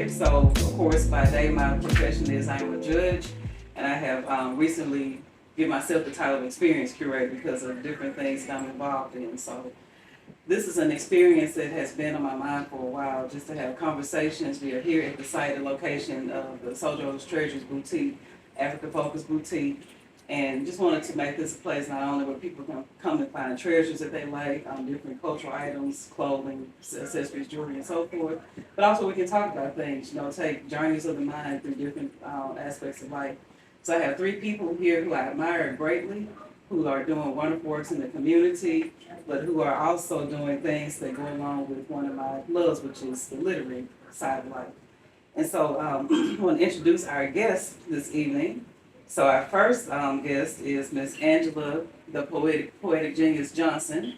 Poetic. So, of course, by day, my profession is I'm a judge, and I have recently given myself the title of Experience Curator because of different things that I'm involved in. So, this is an experience that has been on my mind for a while, just to have conversations. We are here at the site and location of the Sojoz Treasures boutique, Africa-focused boutique, and just wanted to make this a place not only where people can come and find treasures that they like, different cultural items, clothing, accessories, jewelry, and so forth, but also we can talk about things, take journeys of the mind through different aspects of life. So I have three people here who I admire greatly, who are doing wonderful works in the community, but who are also doing things that go along with one of my loves, which is the literary side of life. And so I want to introduce our guest this evening. So our first guest is Miss Angela, the poetic genius Johnson.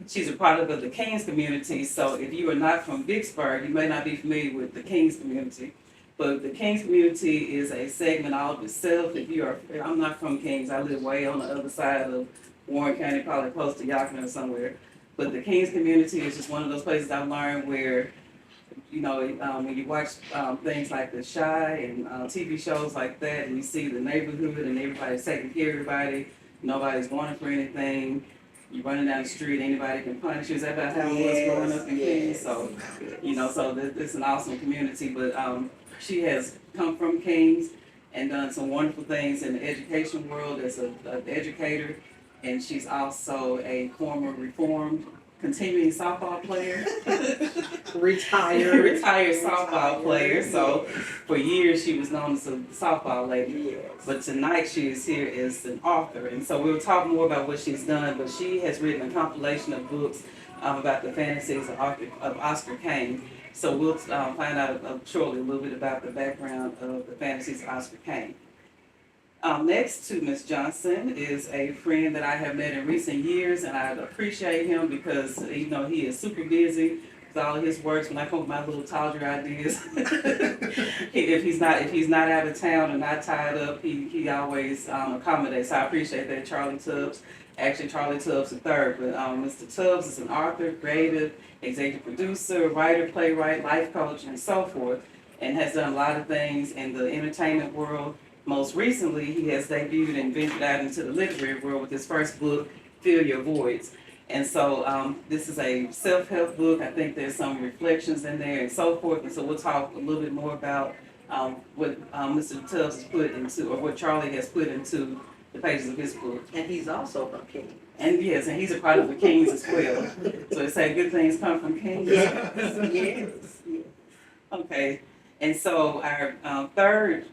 She's a product of the Caine's community. So if you are not from Vicksburg, you may not be familiar with the Caine's community. But the Caine's community is a segment all of itself. I'm not from Caine's. I live way on the other side of Warren County, probably close to Yakima or somewhere. But the Caine's community is just one of those places I've learned where when you watch things like The Chi and TV shows like that, and you see the neighborhood and everybody's taking care of everybody, nobody's wanting for anything, you're running down the street, anybody can punish you. Is that about how it was growing up in Caine? So, it's an awesome community. But she has come from Caine's and done some wonderful things in the education world as an educator, and she's also a former reformed continuing softball player. Retired softball player. So for years she was known as a softball lady. Yes. But tonight she is here as an author. And so we'll talk more about what she's done, but she has written a compilation of books about the fantasies of Oscar Caine. So we'll find out shortly a little bit about the background of the fantasies of Oscar Caine. Next to Ms. Johnson is a friend that I have met in recent years, and I appreciate him because he is super busy with all of his works. When I come with my little tawdry ideas, if he's not out of town or not tied up, he always accommodates. So I appreciate that, Charlie Tubbs. Actually, Charlie Tubbs III, but Mr. Tubbs is an author, creative, executive producer, writer, playwright, life coach, and so forth, and has done a lot of things in the entertainment world. Most recently, he has debuted and ventured out into the literary world with his first book, Fill Your Voids. And so this is a self-help book. I think there's some reflections in there and so forth. And so we'll talk a little bit more about what Mr. Tubbs has put into, or what Charlie has put into the pages of his book. And he's also from Caine. And yes, and he's a part of the Caines as well. So they say good things come from Caine. Yes. Okay. And so our third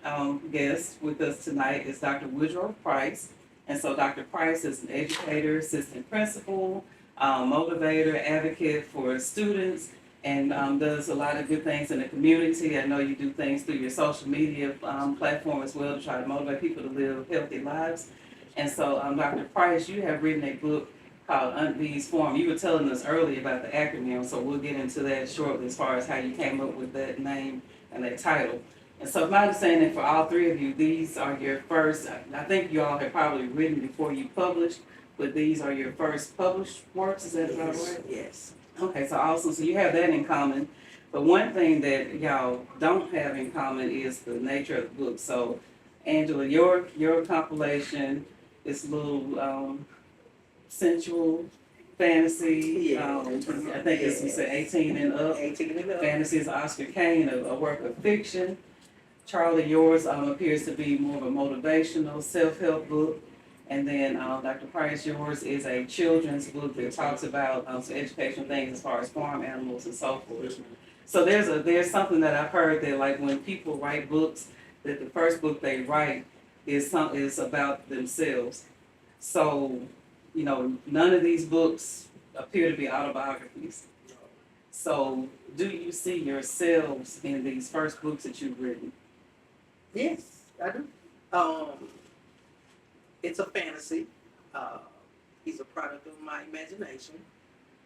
guest with us tonight is Dr. Woodrow Price. And so Dr. Price is an educator, assistant principal, motivator, advocate for students, and does a lot of good things in the community. I know you do things through your social media platform as well to try to motivate people to live healthy lives. And so Dr. Price, you have written a book called F.A.R.M. You were telling us earlier about the acronym, so we'll get into that shortly as far as how you came up with that name and that title. And so my understanding for all three of you, these are your first, I think you all have probably written before you published, but these are your first published works, is that about right? Yes. Okay, so awesome. So you have that in common. But one thing that y'all don't have in common is the nature of the book. So Angela, your compilation is a little sensual, fantasy. I think it's, you said 18 and up. 18 and up. Fantasies of Oscar Caine, a work of fiction. Charlie, yours appears to be more of a motivational, self-help book. And then Dr. Price, yours is a children's book that talks about some educational things as far as farm animals and so forth. So there's something that I've heard that, like, when people write books, that the first book they write is about themselves. So, none of these books appear to be autobiographies. So, do you see yourselves in these first books that you've written? Yes, I do. It's a fantasy. He's a product of my imagination.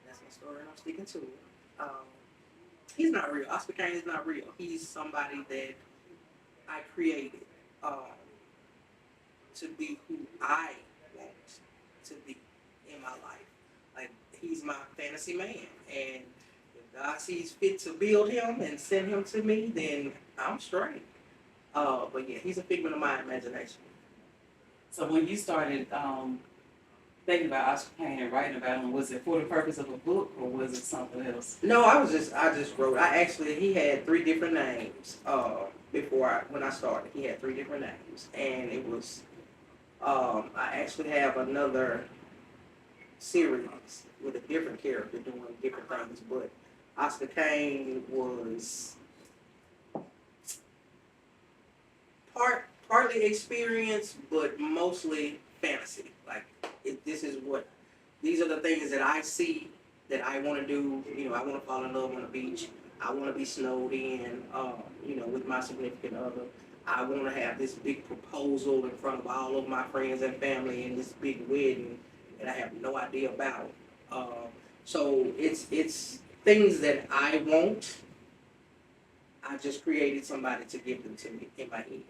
That's my story, and I'm sticking to it. He's not real. Oscar Caine is not real. He's somebody that I created to be who I want to be in my life. Like, he's my fantasy man, and God sees fit to build him and send him to me, then I'm straight. But yeah, he's a figment of my imagination. So when you started thinking about Oscar Caine and writing about him, was it for the purpose of a book or was it something else? No, I just wrote. He had three different names. When I started, he had three different names, and it was. I actually have another series with a different character doing different things, but Oscar Caine was partly experience, but mostly fantasy. Like these are the things that I see that I want to do. You know, I want to fall in love on the beach. I want to be snowed in. With my significant other. I want to have this big proposal in front of all of my friends and family and this big wedding that I have no idea about. So it's things that I want. I just created somebody to give them to me in my head.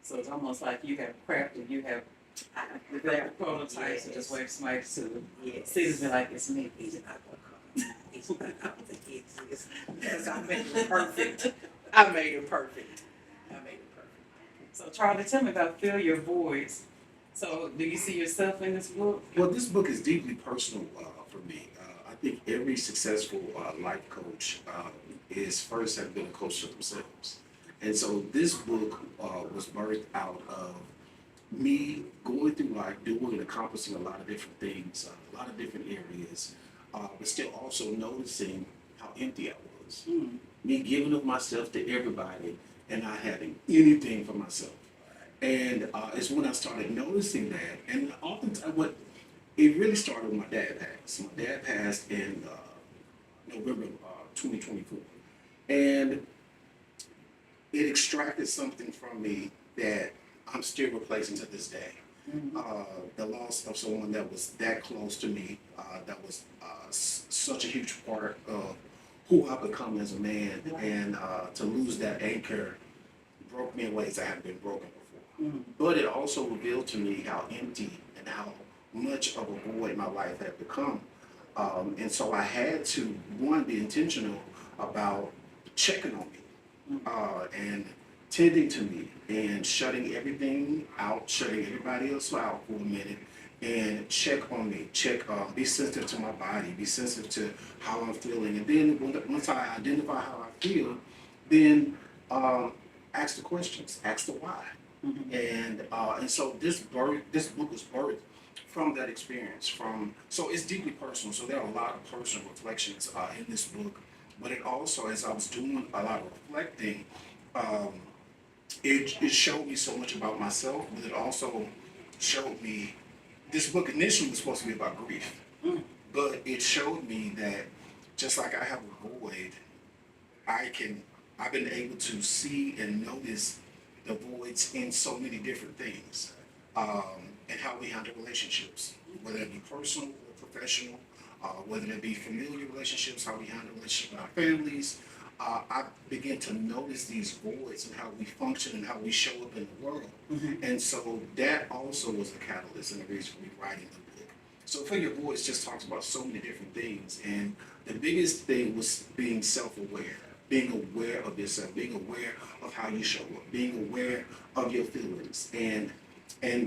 So it's almost like you have crafted, you have developed prototypes and just wait for somebody to see this and be like, it's me. He's not gonna come. He's not, I don't think he exists. Because I made it perfect. I made it perfect. So Charlie, tell me about Fill Your Voids. So do you see yourself in this book? Well, this book is deeply personal for me. I think every successful life coach is first have been a coach to themselves. And so this book was birthed out of me going through life, doing and accomplishing a lot of different things, a lot of different areas, but still also noticing how empty I was. Me giving of myself to everybody and not having anything for myself. And it's when I started noticing that, and oftentimes it really started when my dad passed. My dad passed in November 2024. And it extracted something from me that I'm still replacing to this day. The loss of someone that was that close to me, that was such a huge part of who I've become as a man, and to lose that anchor broke me in ways I haven't been broken before. But it also revealed to me how empty and how much of a void my life had become. And so I had to, one, be intentional about checking on me and tending to me and shutting everything out, shutting everybody else out for a minute, and check on me, be sensitive to my body, be sensitive to how I'm feeling. And then once I identify how I feel, then ask the questions, ask the why. And so this book was birthed from that experience. So it's deeply personal. So there are a lot of personal reflections in this book. But it also, as I was doing a lot of reflecting, it showed me so much about myself, but it also showed me, this book initially was supposed to be about grief, but it showed me that just like I have a void, I've been able to see and notice the voids in so many different things, and how we handle relationships, whether it be personal or professional, whether it be familiar relationships, how we handle relationships with our families. I began to notice these voids and how we function and how we show up in the world. And so that also was a catalyst and the reason for me writing the book. So Fill Your Voids just talks about so many different things. And the biggest thing was being self-aware, being aware of yourself, being aware of how you show up, being aware of your feelings. And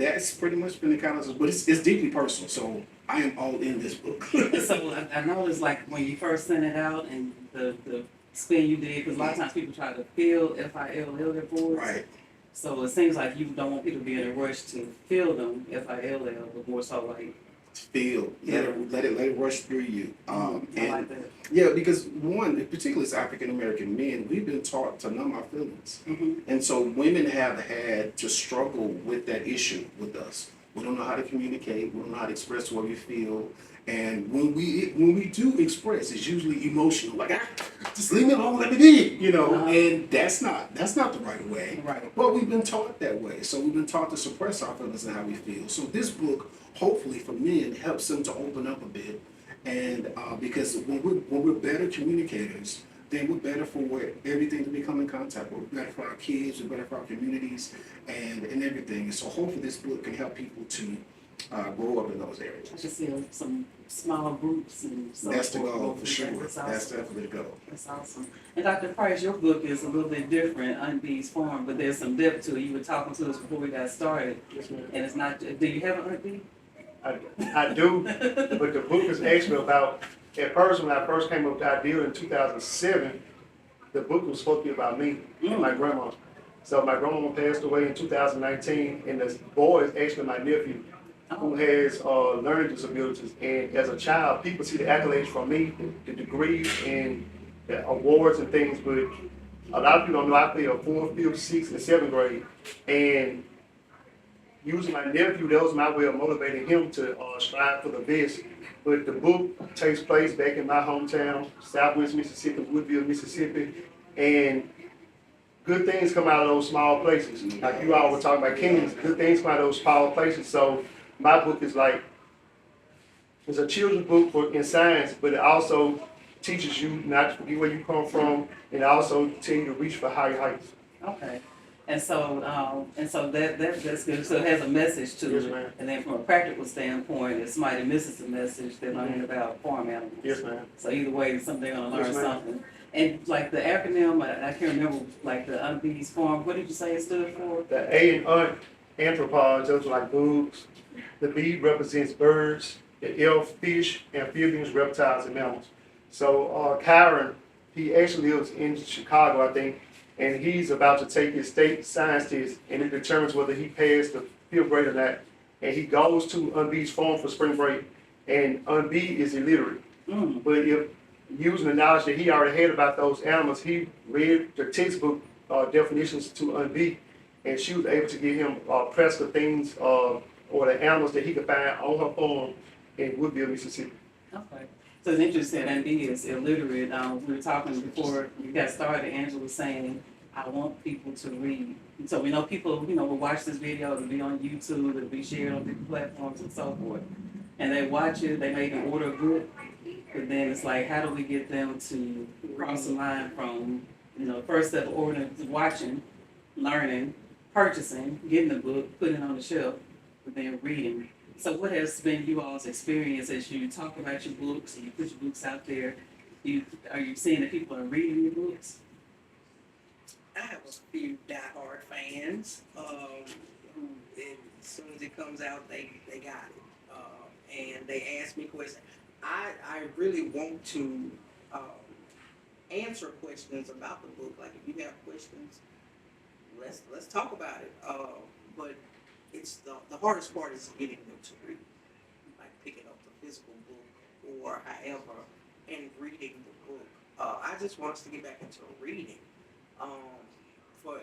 that's pretty much been the catalyst, but it's deeply personal. So I am all in this book. So I noticed, like, when you first sent it out and the spin you did, because a lot of times people try to fill F-I-L-L their voids. Right. So it seems like you don't want people to be in a rush to fill them, F-I-L-L, but more so like Feel, let it rush through you. I like that. Yeah, because one, particularly as African American men, we've been taught to numb our feelings, and so women have had to struggle with that issue with us. We don't know how to communicate. We don't know how to express what we feel. And when we do express, it's usually emotional, like just leave me alone, let me be, And that's not the right way. Right. But we've been taught that way, so we've been taught to suppress our feelings and how we feel. So this book, hopefully for men, helps them to open up a bit, and because when we're better communicators, then we're better for everything that we come in contact with. We're better for our kids, we're better for our communities, and everything. And so hopefully this book can help people to grow up in those areas. I just see some small groups and so That's the forth. goal, for sure. That's awesome. That's definitely the goal. That's awesome. And Dr. Price, your book is a little bit different, Aunt Farm, but there's some depth to it. You were talking to us before we got started, Yes, ma'am. and it's not. Do you have an Aunt B? I do, but the book is actually about, at first, when I first came up with the idea in 2007, the book was supposed to be about me and my grandma. So my grandma passed away in 2019, and the boy is actually my nephew, who has learning disabilities. And as a child, people see the accolades from me, the degrees and the awards and things, but a lot of people don't know I played a 4th, 5th, 6th, and 7th grade. And using my nephew, that was my way of motivating him to strive for the best. But the book takes place back in my hometown, Southwest Mississippi, Woodville, Mississippi, and good things come out of those small places. Like you all were talking about Caine, good things come out of those small places. So my book is like, it's a children's book in science, but it also teaches you not to forget where you come from, and also tell you to reach for higher heights. Okay. And so that's good. So it has a message to Yes, it. ma'am. And then from a practical standpoint, if somebody misses the message, they're learning about farm animals. Yes, ma'am. So either way, they're gonna learn Yes, ma'am. something. And like the acronym, I can't remember, like the Aunt Farm, what did you say it stood for? The A in aunt, anthropods, those are like bugs. The B represents birds. The L, fish, amphibians, reptiles, and mammals. So Kyron, he actually lives in Chicago, I think, and he's about to take his state science test, and it determines whether he passed the 5th grade or not. And he goes to Aunt B's farm for spring break, and Aunt B is illiterate. But if using the knowledge that he already had about those animals, he read the textbook definitions to Aunt B, and she was able to give him practical things or the animals that he could find on her farm in Woodville, Mississippi. Okay. So it's interesting, Aunt B is illiterate. We were talking before we got started, Angela was saying, I want people to read. And so we know people, will watch this video, it'll be on YouTube, it'll be shared on different platforms and so forth. And they watch it, they may order a book, but then it's like, how do we get them to cross the line from, first step of ordering, watching, learning, purchasing, getting the book, putting it on the shelf, but then reading. So what has been you all's experience as you talk about your books and you put your books out there? Are you seeing that people are reading your books? I have a few diehard fans who, as soon as it comes out, they got it. And they ask me questions. I really want to answer questions about the book. Like if you have questions, let's talk about it. But it's the hardest part is getting them to read, like picking up the physical book or however, and reading the book. I just want us to get back into reading for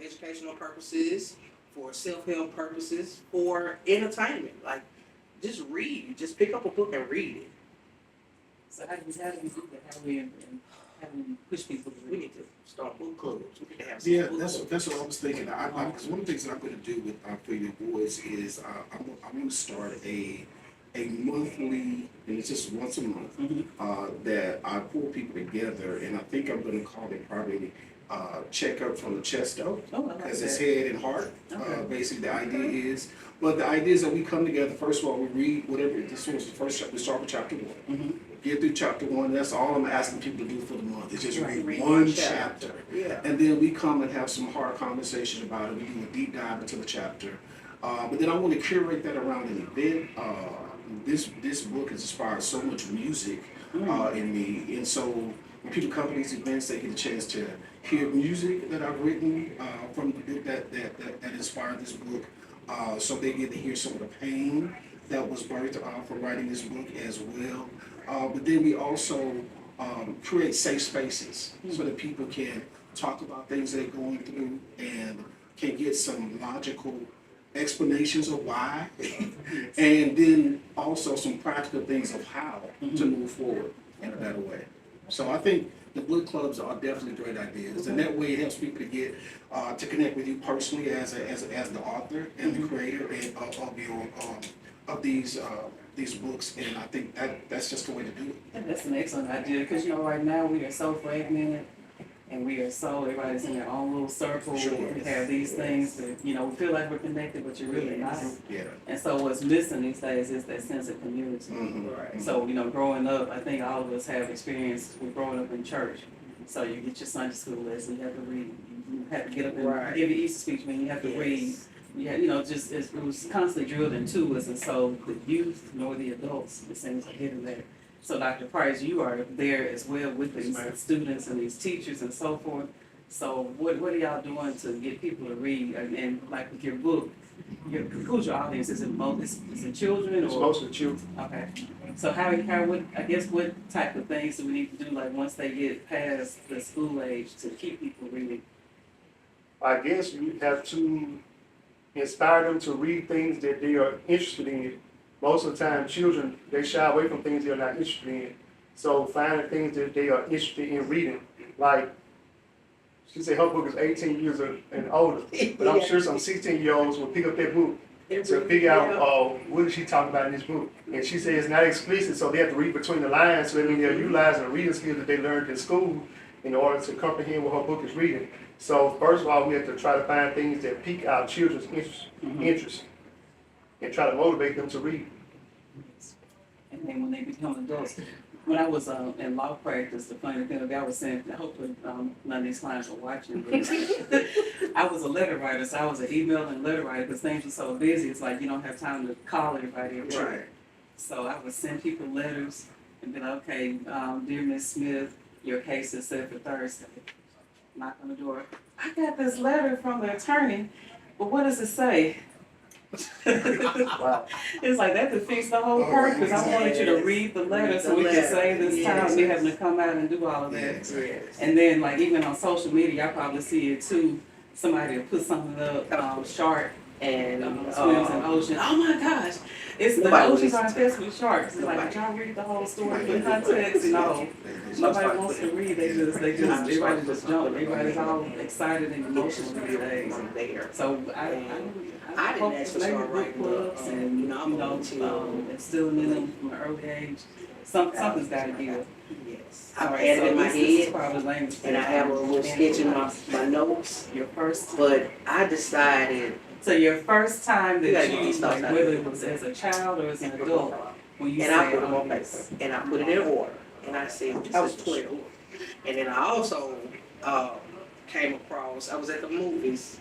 educational purposes, for self-help purposes, for entertainment. Like just read, just pick up a book and read it. So how do we do that? How do we push people to We read? need to start book clubs. We need to have some Yeah, book that's clubs. what I was thinking. Because one of the things that I'm going to do with for your boys is I'm going to start a monthly, and it's just once a month, that I pull people together, and I think I'm going to call it probably checkup from the chest up, Oh, I like because it's that. head and heart. Okay. Basically, the idea is, the idea is that we come together. First of all, we read whatever. This was the first chapter. We start with chapter 1. Get through chapter 1. That's all I'm asking people to do for the month. Is just read one chapter. Yeah. And then we come and have some hard conversation about it. We do a deep dive into the chapter. But then I want to curate that around an event. This book has inspired so much music in me. And so when people come to these events, they get a chance to hear music that I've written from the book that inspired this book. So they get to hear some of the pain that was birthed from writing this book as well. But then we also create safe spaces so that people can talk about things they're going through and can get some logical explanations of why, and then also some practical things of how to move forward in a better way. So I think the book clubs are definitely great ideas, and that way it helps people to get to connect with you personally as the author and the creator of these books, and I think that's just the way to do it. That's an excellent idea because right now we are so fragmented. And we are so, everybody's in their own little circle. Sure. We have these things that, we feel like we're connected, but you're really not. Yeah. And so what's missing these days is that sense of community. Right. So, growing up, I think all of us have experience with growing up in church. So you get your Sunday school lesson, you have to read, you have to get up and Right. give your Easter speech, you have to read. Yeah, just it was constantly drilled into us, and so the youth nor the adults, it seems, are getting there. So Dr. Price, you are there as well with these students and these teachers and so forth. So what are y'all doing to get people to read? And like with your book, who's your audience? Is it children It's or? mostly children. Okay. So what type of things do we need to do, like once they get past the school age, to keep people reading? I guess you have to inspire them to read things that they are interested in. Most of the time, children, they shy away from things they're not interested in. So finding things that they are interested in reading. Like, she said her book is 18 years and older, but I'm sure some 16-year-olds will pick up that book to figure out what is she talking about in this book. And she said it's not explicit, so they have to read between the lines, so that means they're utilizing the reading skills that they learned in school in order to comprehend what her book is reading. So first of all, we have to try to find things that pique our children's interest and try to motivate them to read. And then when they become adults, when I was in law practice, the funny thing that I was saying, hopefully none of these clients are watching, but I was a letter writer, so I was an email and letter writer because things were so busy. It's like you don't have time to call everybody at work. Right. So I would send people letters and be like, okay, dear Miss Smith, your case is set for Thursday. Knock on the door. I got this letter from the attorney, but what does it say? Wow. It's like that defeats the whole purpose. I wanted you to read the letter so we can save this time me having to come out and do all of that. Yes. And then, like, even on social media, I probably see it too. Somebody will put something up, shark And swims in ocean. Oh my gosh, it's the Nobody oceans are listens to infested with sharks. It's like, did y'all read the whole story in context? Nobody wants to read. Everybody just jump. Everybody's all excited and emotional these days. there. So I didn't hope actually maybe start book writing clubs and instilling in them from an early age. Something's got to give. Yes. All I've right, had so it in my this is head, probably language. and I have a little sketch in my notes, Your first. but I decided, So your first time You gotta that get you, these stuff like, out. whether it was as a child or as an adult, when you and I said, put them on oh, paper, and I put it in order, and I said, this is 12. And then I also came across, I was at the movies,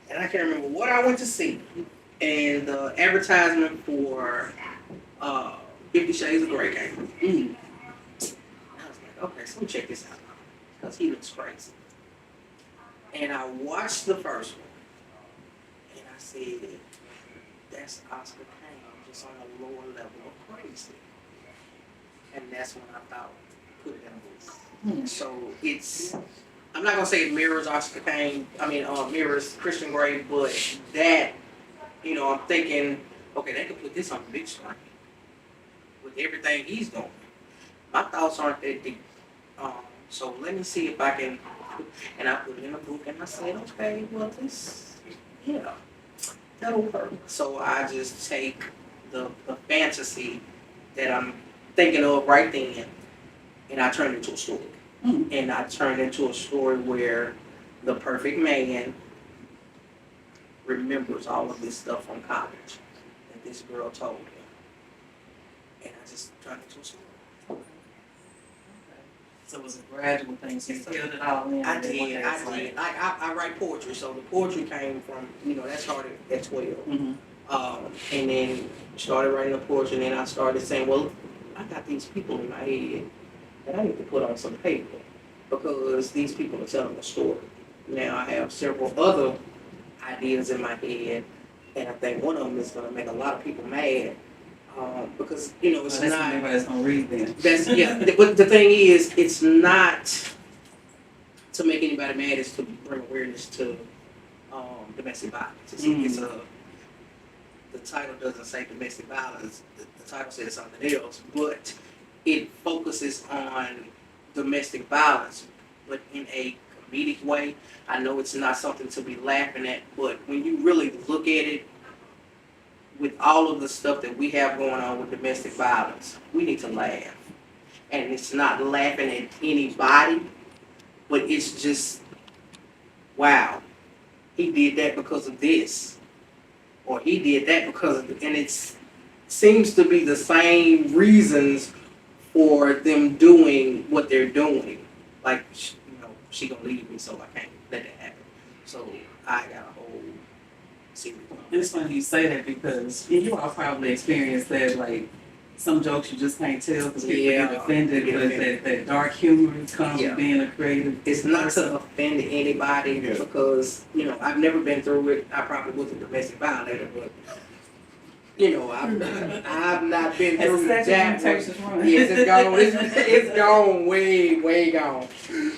and I can't remember what I went to see, and the advertisement for 50 Shades of Grey came. mm, I was like, okay, so let me check this out, because he looks crazy. And I watched the first one, and I said, that's Oscar Caine, just on a lower level of crazy. And that's when I thought, put it in a book. So it's, I'm not gonna say it mirrors Oscar Caine, mirrors Christian Grey, but that, I'm thinking, okay, they could put this on the big screen with everything he's doing. My thoughts aren't that deep. So let me see if I can, and I put it in a book and I said, okay, well that'll work. So I just take the fantasy that I'm thinking of right then, and I turn it into a story. And I turn it into a story where the perfect man remembers all of this stuff from college that this girl told him. And I just turned it into a story. so it was a gradual thing, so you filled it all in. I did. Like, I write poetry, so the poetry came from, that started at 12. Mm-hmm. And then started writing the poetry, and then I started saying, well, I got these people in my head that I need to put on some paper because these people are telling a story. Now I have several other ideas in my head, and I think one of them is going to make a lot of people mad because it's That's not. everybody's gonna read then. But the thing is, it's not to make anybody mad. It's to bring awareness to domestic violence. The title doesn't say domestic violence. The title says something else, but it focuses on domestic violence, but in a comedic way. I know it's not something to be laughing at, but when you really look at it, with all of the stuff that we have going on with domestic violence, we need to laugh. And it's not laughing at anybody, but it's just, wow, he did that because of this, or he did that because of, and it's seems to be the same reasons for them doing what they're doing. Like, she gonna leave me, so I can't let that happen. So I got a whole series. It's funny you say that because you all probably experienced that, like, some jokes you just can't tell because people get offended, but that dark humor comes with being a creative. It's not to offend anybody because, I've never been through it. I probably was a domestic violator, but, I've not been through that. Yes, it's gone. It's gone, way gone.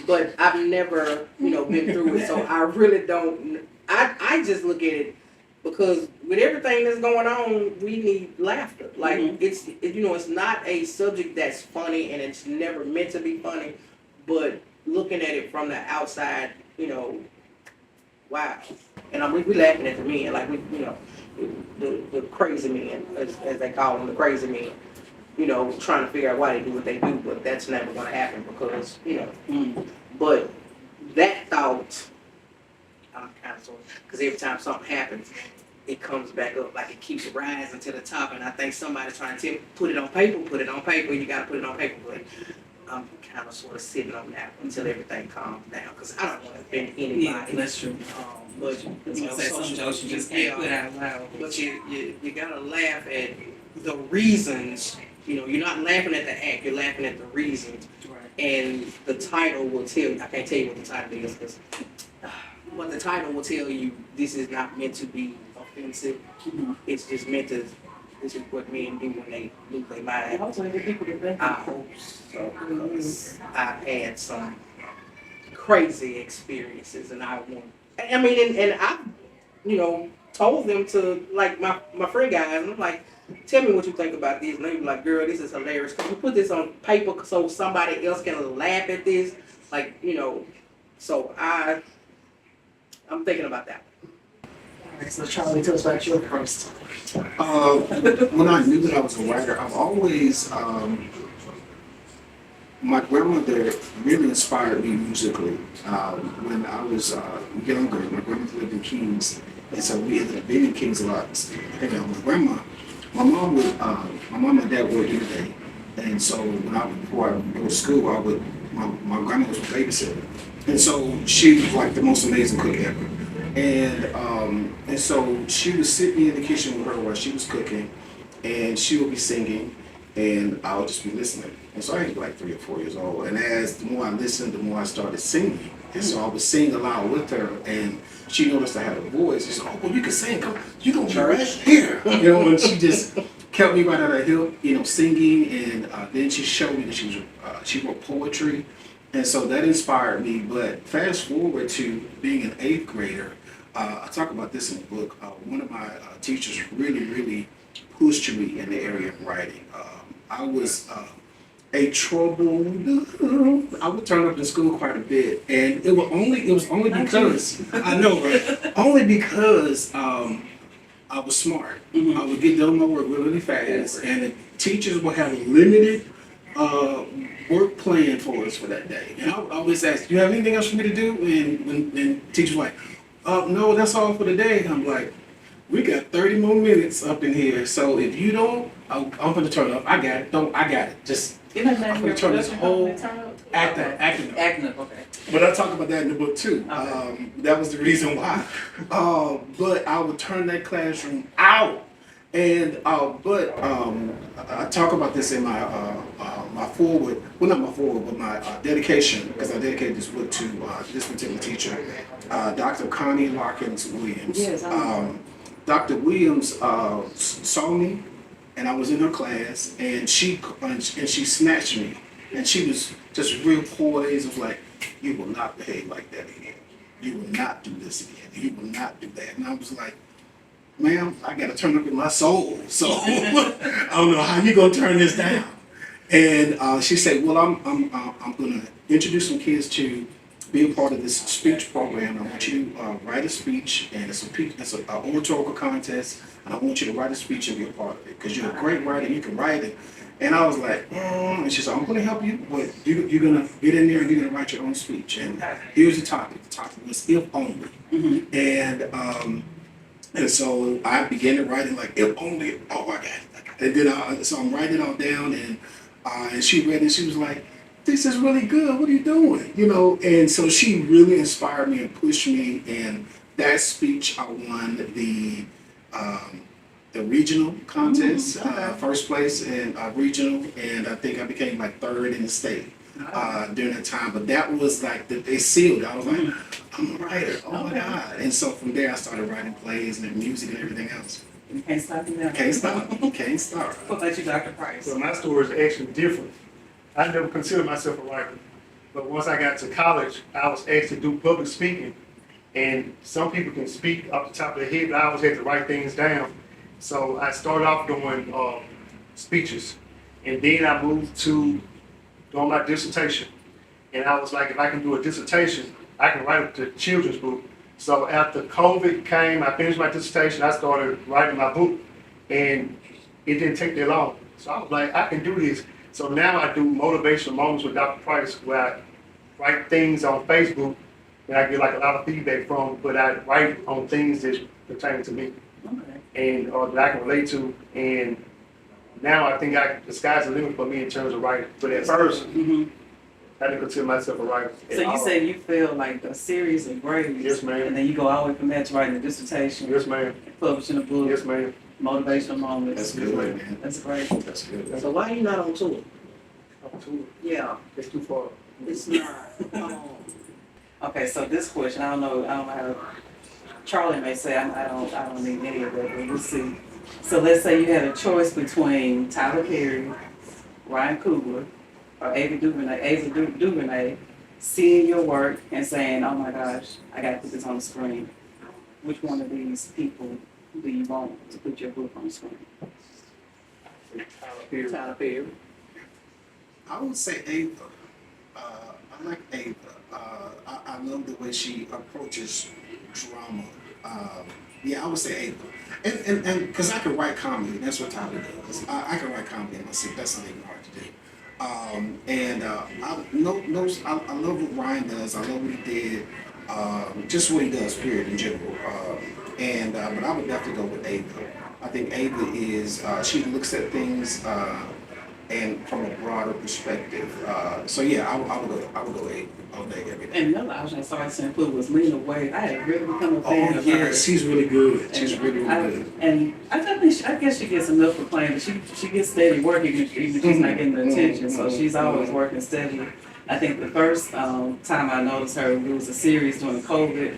But I've never, been through it, so I really don't. I just look at it because with everything that's going on, we need laughter. Like it's not a subject that's funny, and it's never meant to be funny. But looking at it from the outside, wow. And we laughing at the men, like the crazy men, as they call them, the crazy men. Trying to figure out why they do what they do, but that's never going to happen because But that thought, I'm kind of sort of, because every time something happens, it comes back up, like it keeps rising to the top, and I think somebody's trying to put it on paper, you got to put it on paper, but I'm kind of sort of sitting on that until everything calms down, because I don't want to offend anybody. Yeah, that's true. But some jokes you just can't put out loud. But you gotta laugh at the reasons. You're not laughing at the act, you're laughing at the reasons. Right. And the title will tell you, I can't tell you what the title is, but the title will tell you this is not meant to be offensive. It's just meant to, this is what men do when they lose their mind. I hope so, because I've had some crazy experiences, and I told them to, like, my friend guys, and I'm like, tell me what you think about this. And they be like, girl, this is hilarious. Can you put this on paper so somebody else can laugh at this? Like, so I'm thinking about that. All right, so Charlie, tell us about your first. When I knew that I was a writer, I've always, my grandmother really inspired me musically. When I was younger, my grandmother lived in Kings, and so we ended up being in Kings a lot. My mom and dad worked every day, and so before I go to school, my grandma was a babysitter, and so she was like the most amazing cook ever. And so she would sit me in the kitchen with her while she was cooking, and she would be singing, and I would just be listening. And so I was like 3 or 4 years old, and as the more I listened, the more I started singing. And so I would sing aloud with her, and she noticed I had a voice. She said, "Oh, well, you can sing. Come, you gonna be right here." And she just kept me right at her hip, singing. And then she showed me that she wrote poetry, and so that inspired me. But fast forward to being an 8th grader, I talk about this in the book. One of my teachers really pushed me in the area of writing. I was a troubled. I would turn up in school quite a bit, and it was only because I know, right? Only because I was smart. I would get done my work really fast, and the teachers would have a limited work plan for us for that day. And I would always ask, "Do you have anything else for me to do?" And teachers were like, "No, that's all for the day." And I'm like, "We got 30 more minutes up in here, so if you don't, I'm gonna turn up. I got it. I got it. Just I'm gonna turn this whole acting up. Okay. But I talk about that in the book too. Okay. That was the reason why. But I would turn that classroom out, and I talk about this in my forward. Well, not my forward, but my dedication, because I dedicated this book to this particular teacher, Dr. Caine Williams. Yes, Dr. Williams saw me, and I was in her class, and she snatched me, and she was just real poised. It was like, "You will not behave like that again. You will not do this again. You will not do that." And I was like, "Ma'am, I got to turn up in my soul, so I don't know how you gonna turn this down." And she said, "Well, I'm gonna introduce some kids to be a part of this speech program. I want you to write a speech, and it's an oratorical contest. And I want you to write a speech and be a part of it because you're a great writer. You can write it. And I was like, and she said, I'm going to help you, but you're going to get in there and you're going to write your own speech. And here's the topic. The topic was if only. And so I began to write it like, if only, oh my God. And then so I'm writing it all down, and she read it, and she was like, this is really good. What are you doing? You know, and so she really inspired me and pushed me. And that speech, I won the regional contest, first place in regional, and I think I became like third in the state during that time. But that was like they sealed it. I was like, I'm a writer. Oh my God! And so from there, I started writing plays and music and everything else. You can't stop me now. Can't stop. Can't stop. What about you, Dr. Price? So my story is actually different. I never considered myself a writer, but once I got to college, I was asked to do public speaking, and some people can speak off the top of their head, but I always had to write things down. So I started off doing speeches, and then I moved to doing my dissertation. And I was like, if I can do a dissertation, I can write a children's book. So after COVID came, I finished my dissertation, I started writing my book, and it didn't take that long. So I was like, I can do this. So now I do motivational moments with Dr. Price, where I write things on Facebook, and I get like a lot of feedback from, but I write on things that pertain to me. And that I can relate to, and now I think the sky's the limit for me in terms of writing. But at first, I didn't consider myself a writer. So you said you feel like a series of grades. Yes, ma'am. And then you go all the way from that to writing a dissertation. Yes, ma'am. Publishing a book. Yes, ma'am. Motivational moments. That's good, man. That's great. That's good. So why are you not on tour? I'm too. Yeah, It's too far. it's not. Okay, so this question, I don't know how Charlie may say I don't need any of that, but we'll see. So let's say you had a choice between Tyler Perry, Ryan Coogler, or Ava DuVernay, seeing your work and saying, "Oh my gosh, I got to put this on the screen." Which one of these people do you want to put your book on the screen? Tyler Perry. I would say Ava. I like Ava. I love the way she approaches drama. Yeah, I would say Ava. And because I can write comedy, that's what Tyler does. I can write comedy in my sleep. That's not even hard to do. I love what Ryan does. I love what he did. Just what he does, period, in general. But I would definitely go with Ava. I think Ava is, she looks at things and from a broader perspective. So yeah, I would go Ava all day, every day. And another option I started to include was Lena Waithe. I had really become a fan of her. Yes, she's really good. She's really good. And I guess she gets enough acclaim, but she gets steady work even if she's not getting the attention. So she's always working steady. I think the first time I noticed her, it was a series during COVID.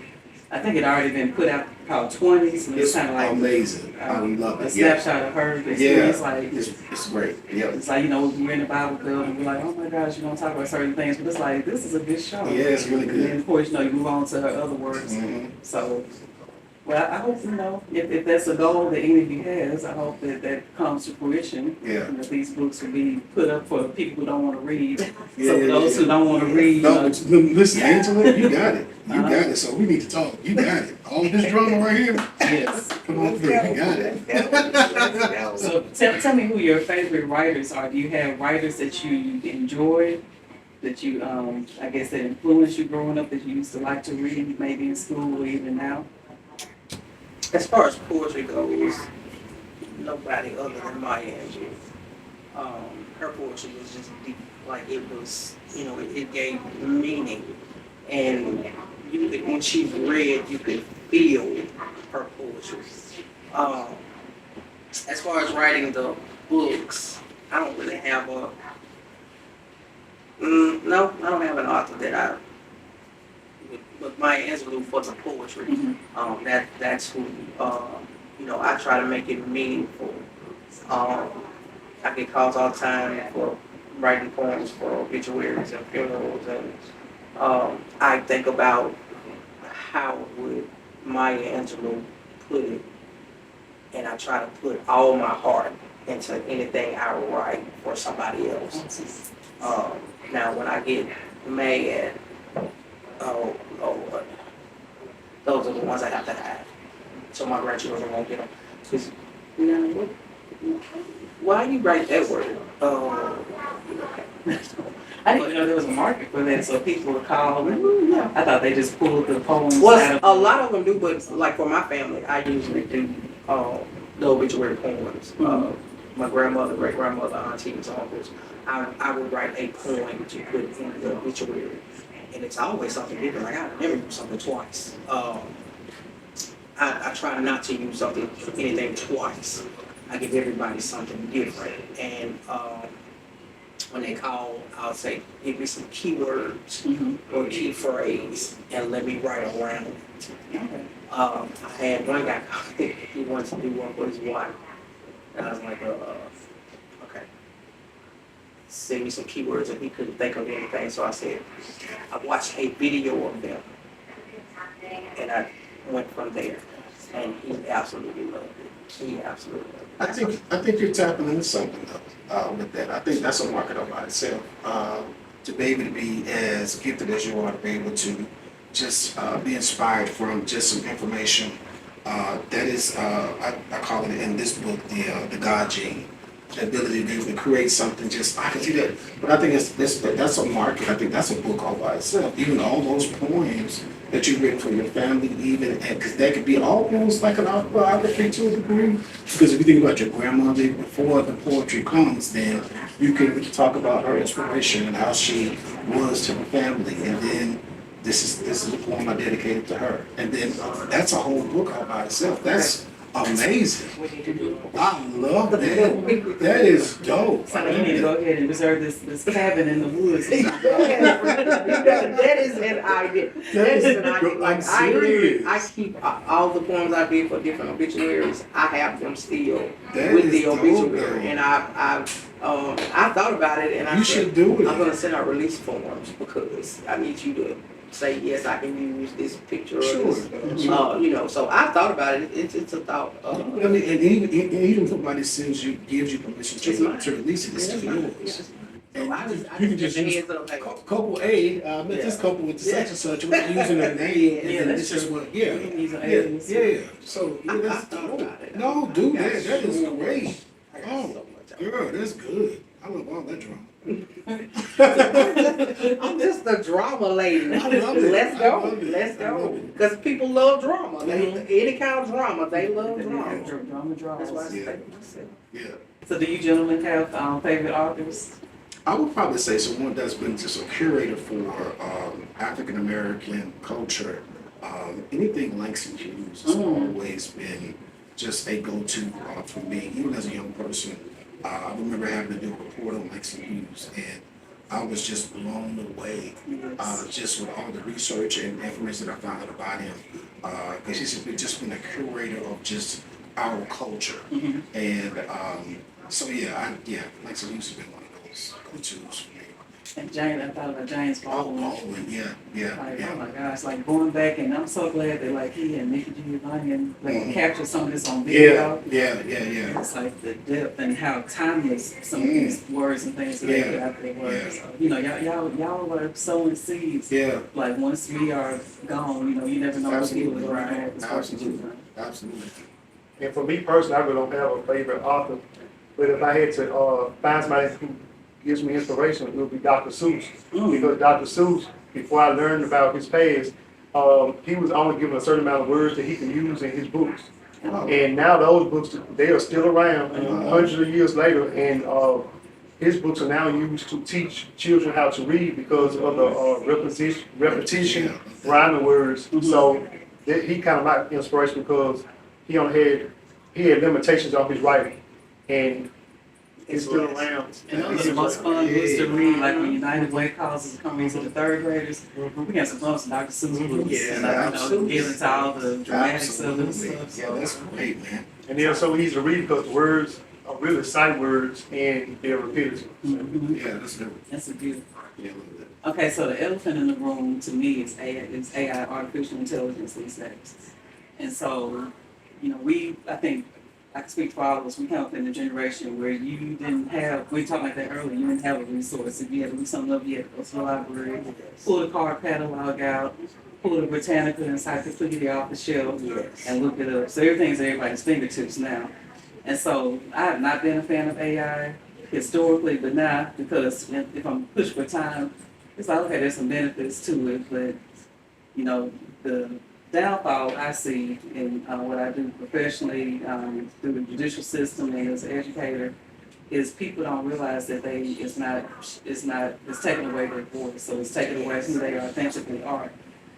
I think it had already been put out called 20s. And It's kind of like amazing. I love it. a snapshot of her. The experience, like It's great. Yep. it's like, we're in the Bible Belt and we're like, oh my gosh, you don't talk about certain things, but it's like, this is a good show. Yeah, it's really And then, good. of course, you move on to her other works. So, well, I hope, if that's a goal that any of you has, I hope that comes to fruition. Yeah. And that these books will be put up for people who don't want to read. Yeah, So for those who don't want to read, No, listen, Angela, you got it. You got it. So we need to talk. You got it. All this drama right here. yes. Come on through. You got it. So tell me who your favorite writers are. Do you have writers that you enjoy, that you, I guess that influenced you growing up, that you used to like to read, maybe in school or even now? As far as poetry goes, nobody other than Maya Angelou. Her poetry was just deep. Like it was, it gave meaning. And when she read, you could feel her poetry. As far as writing the books, I don't really have no, I don't have an author that but Maya Angelou for the poetry. That's who, I try to make it meaningful. I get calls all the time for writing poems for obituaries and funerals, and I think about how would Maya Angelou put it, and I try to put all my heart into anything I write for somebody else. Now, when I get mad, Oh, Lord. Those are the ones I have to have. So my grandchildren won't get them. Because, why you write that word? I didn't know there was a market for that, so people would call and I thought they just pulled the poems out Well, of. a lot of them do, but like for my family, I usually do the obituary poems. My grandmother, great grandmother, aunties, uncles. I would write a poem to put in the obituary, and it's always something different. Like I never use something twice. I try not to use anything twice. I give everybody something different, and when they call, I'll say, give me some keywords or key phrase, and let me write around it. I had one guy call me, he wants to do one for his wife, and I was like, okay. Send me some keywords, and he couldn't think of anything, so I said, I watched a video of them, and I went from there, and he absolutely loved it. He absolutely loved it. I think you're tapping into something though, with that. I think that's a market all by itself. To be able to be as gifted as you are, to be able to just be inspired from just some information. That is, I call it in this book the God gene. The ability to be able to create something. Just I can see that, but I think that's a market. I think that's a book all by itself. Even all those poems that you've written for your family, even because that could be almost like an autobiography to a degree. Because if you think about your grandmother before the poetry comes, then you can talk about her inspiration and how she was to her family, and then this is a poem I dedicated to her, and then that's a whole book all by itself. That's amazing. I love that. That is dope. So you need to go ahead and reserve this cabin in the woods. That is an idea. That is an idea. Like, I keep all the poems I did for different obituaries. I have them still with the obituary, and I thought about it, and I said, should do it. I'm going to send out release forms because I need you to say yes, I can use this picture. Sure. So I thought about it. It's a thought. I mean, and even if somebody gives you permission to release it, it's still yours. Yes. And I you just can just use heads up, like, couple A, met this couple with such and such, we're using a name, and then this is what, yeah. So, that's dope. No, do that, that is great. Oh, girl, that's good. I love all that drama. I'm just a drama lady. I love it. Let's I love go. it. Let's I love go. it. Because people love drama. Any kind of drama, they love drama. Drama That's why I draws. say myself. Yeah. So do you gentlemen have favorite authors? I would probably say someone that's been just a curator for African American culture. Anything Langston Hughes has always been just a go-to for me, even as a young person. I remember having to do a report on Langston Hughes, and I was just blown away just with all the research and information that I found out about him. Because he's just been a curator of just our culture. And Langston Hughes has been one of those go-tos for me. And Jane, I thought about James Baldwin. Baldwin, yeah. Oh my gosh, like going back, and I'm so glad that like he and Nikki Giovanni and captured some of this on video. Yeah. It's like the depth and how timeless some of these words and things that they put out there were. Yeah. So, y'all are sowing seeds. Yeah. Like once we are gone, you never know what people Absolutely. are going to have this person Absolutely. to. Absolutely. And for me personally, I really don't have a favorite author. But if I had to find somebody who gives me inspiration, it would be Dr. Seuss. Because Dr. Seuss, before I learned about his past, he was only given a certain amount of words that he can use in his books. And now those books, they are still around hundreds of years later, and his books are now used to teach children how to read because of the repetition, rhyming words. So he kind of like inspiration because he had limitations on his writing, and it's still around. And those are the most fun books to read, like when United Way calls us coming to the third graders. We got some fun with Dr. Seuss books. Yeah, Get into all the dramatics of it and stuff. Yeah, that's great, man. And they're so easy to read because the words are really sight words and they're repetitive. Yeah, that's good. That's a beautiful. Yeah, I love that. Okay, so the elephant in the room to me is AI, artificial intelligence these days. And so, I think I can speak for all of us, we come up in a generation where you didn't have, we talked about that earlier, you didn't have a resource. If you had to look something up, you had to go to the library, pull the card catalog out, pull the Britannica encyclopedia off the shelf, and look it up. So everything's at everybody's fingertips now. And so I have not been a fan of AI historically, but now, because if I'm pushed for time, it's like, okay, there's some benefits to it, but, you know, the downfall I see in what I do professionally through the judicial system and as an educator is people don't realize that it's taking away their voice, so it's taking away who they authentically are.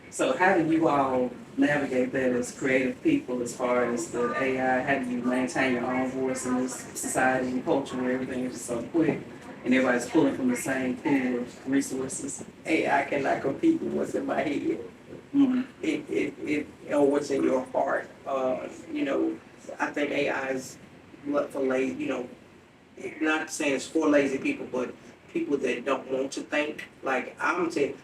So how do you all navigate that as creative people as far as the AI? How do you maintain your own voice in this society and culture where everything is just so quick and everybody's pulling from the same pool of resources? AI cannot compete with what's in my head. Mm-hmm. It or what's in your heart. You know, I think AI is for lazy. You know, not saying it's for lazy people, but people that don't want to think. Like I'm saying,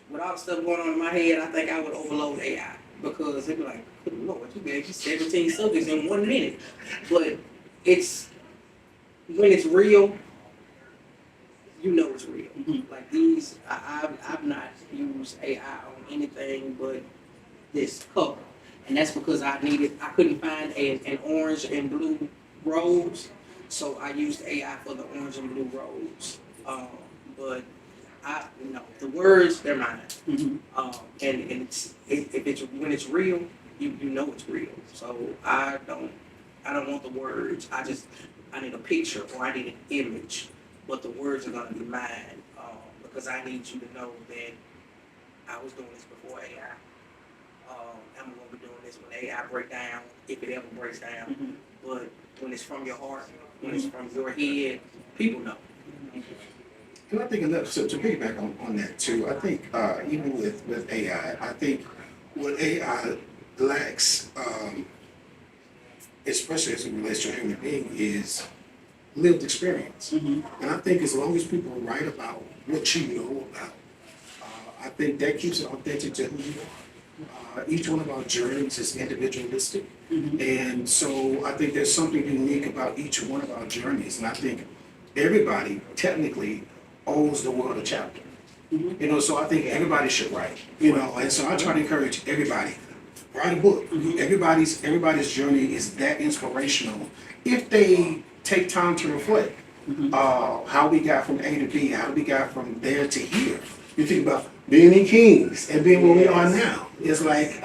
with all the stuff going on in my head, I think I would overload AI because it'd be like, good Lord, you gave me 17 subjects in 1 minute. But it's when it's real. You know it's real. Mm-hmm. Like these, I've not used AI on anything but this cover, and that's because I couldn't find an orange and blue rose, so I used AI for the orange and blue rose. But the words, they're mine. Mm-hmm. And if it's when it's real, you know it's real. So I don't want the words. I need a picture or I need an image. But the words are gonna be mine because I need you to know that I was doing this before AI. I'm gonna be doing this when AI break down, if it ever breaks down. Mm-hmm. But when it's from your heart, when it's from your head, people know. And I think so to piggyback on that too, I think even with AI, I think what AI lacks, especially as it relates to a human being, is lived experience. Mm-hmm. And I think as long as people write about what you know about, I think that keeps it authentic to who you are. Each one of our journeys is individualistic. Mm-hmm. And so I think there's something unique about each one of our journeys. And I think everybody technically owes the world a chapter. Mm-hmm. You know, so I think everybody should write. You know, and so I try to encourage everybody, write a book. Mm-hmm. Everybody's journey is that inspirational if they take time to reflect. Mm-hmm. How we got from A to B, how we got from there to here. You think about being in Kings and being where we are now. It's like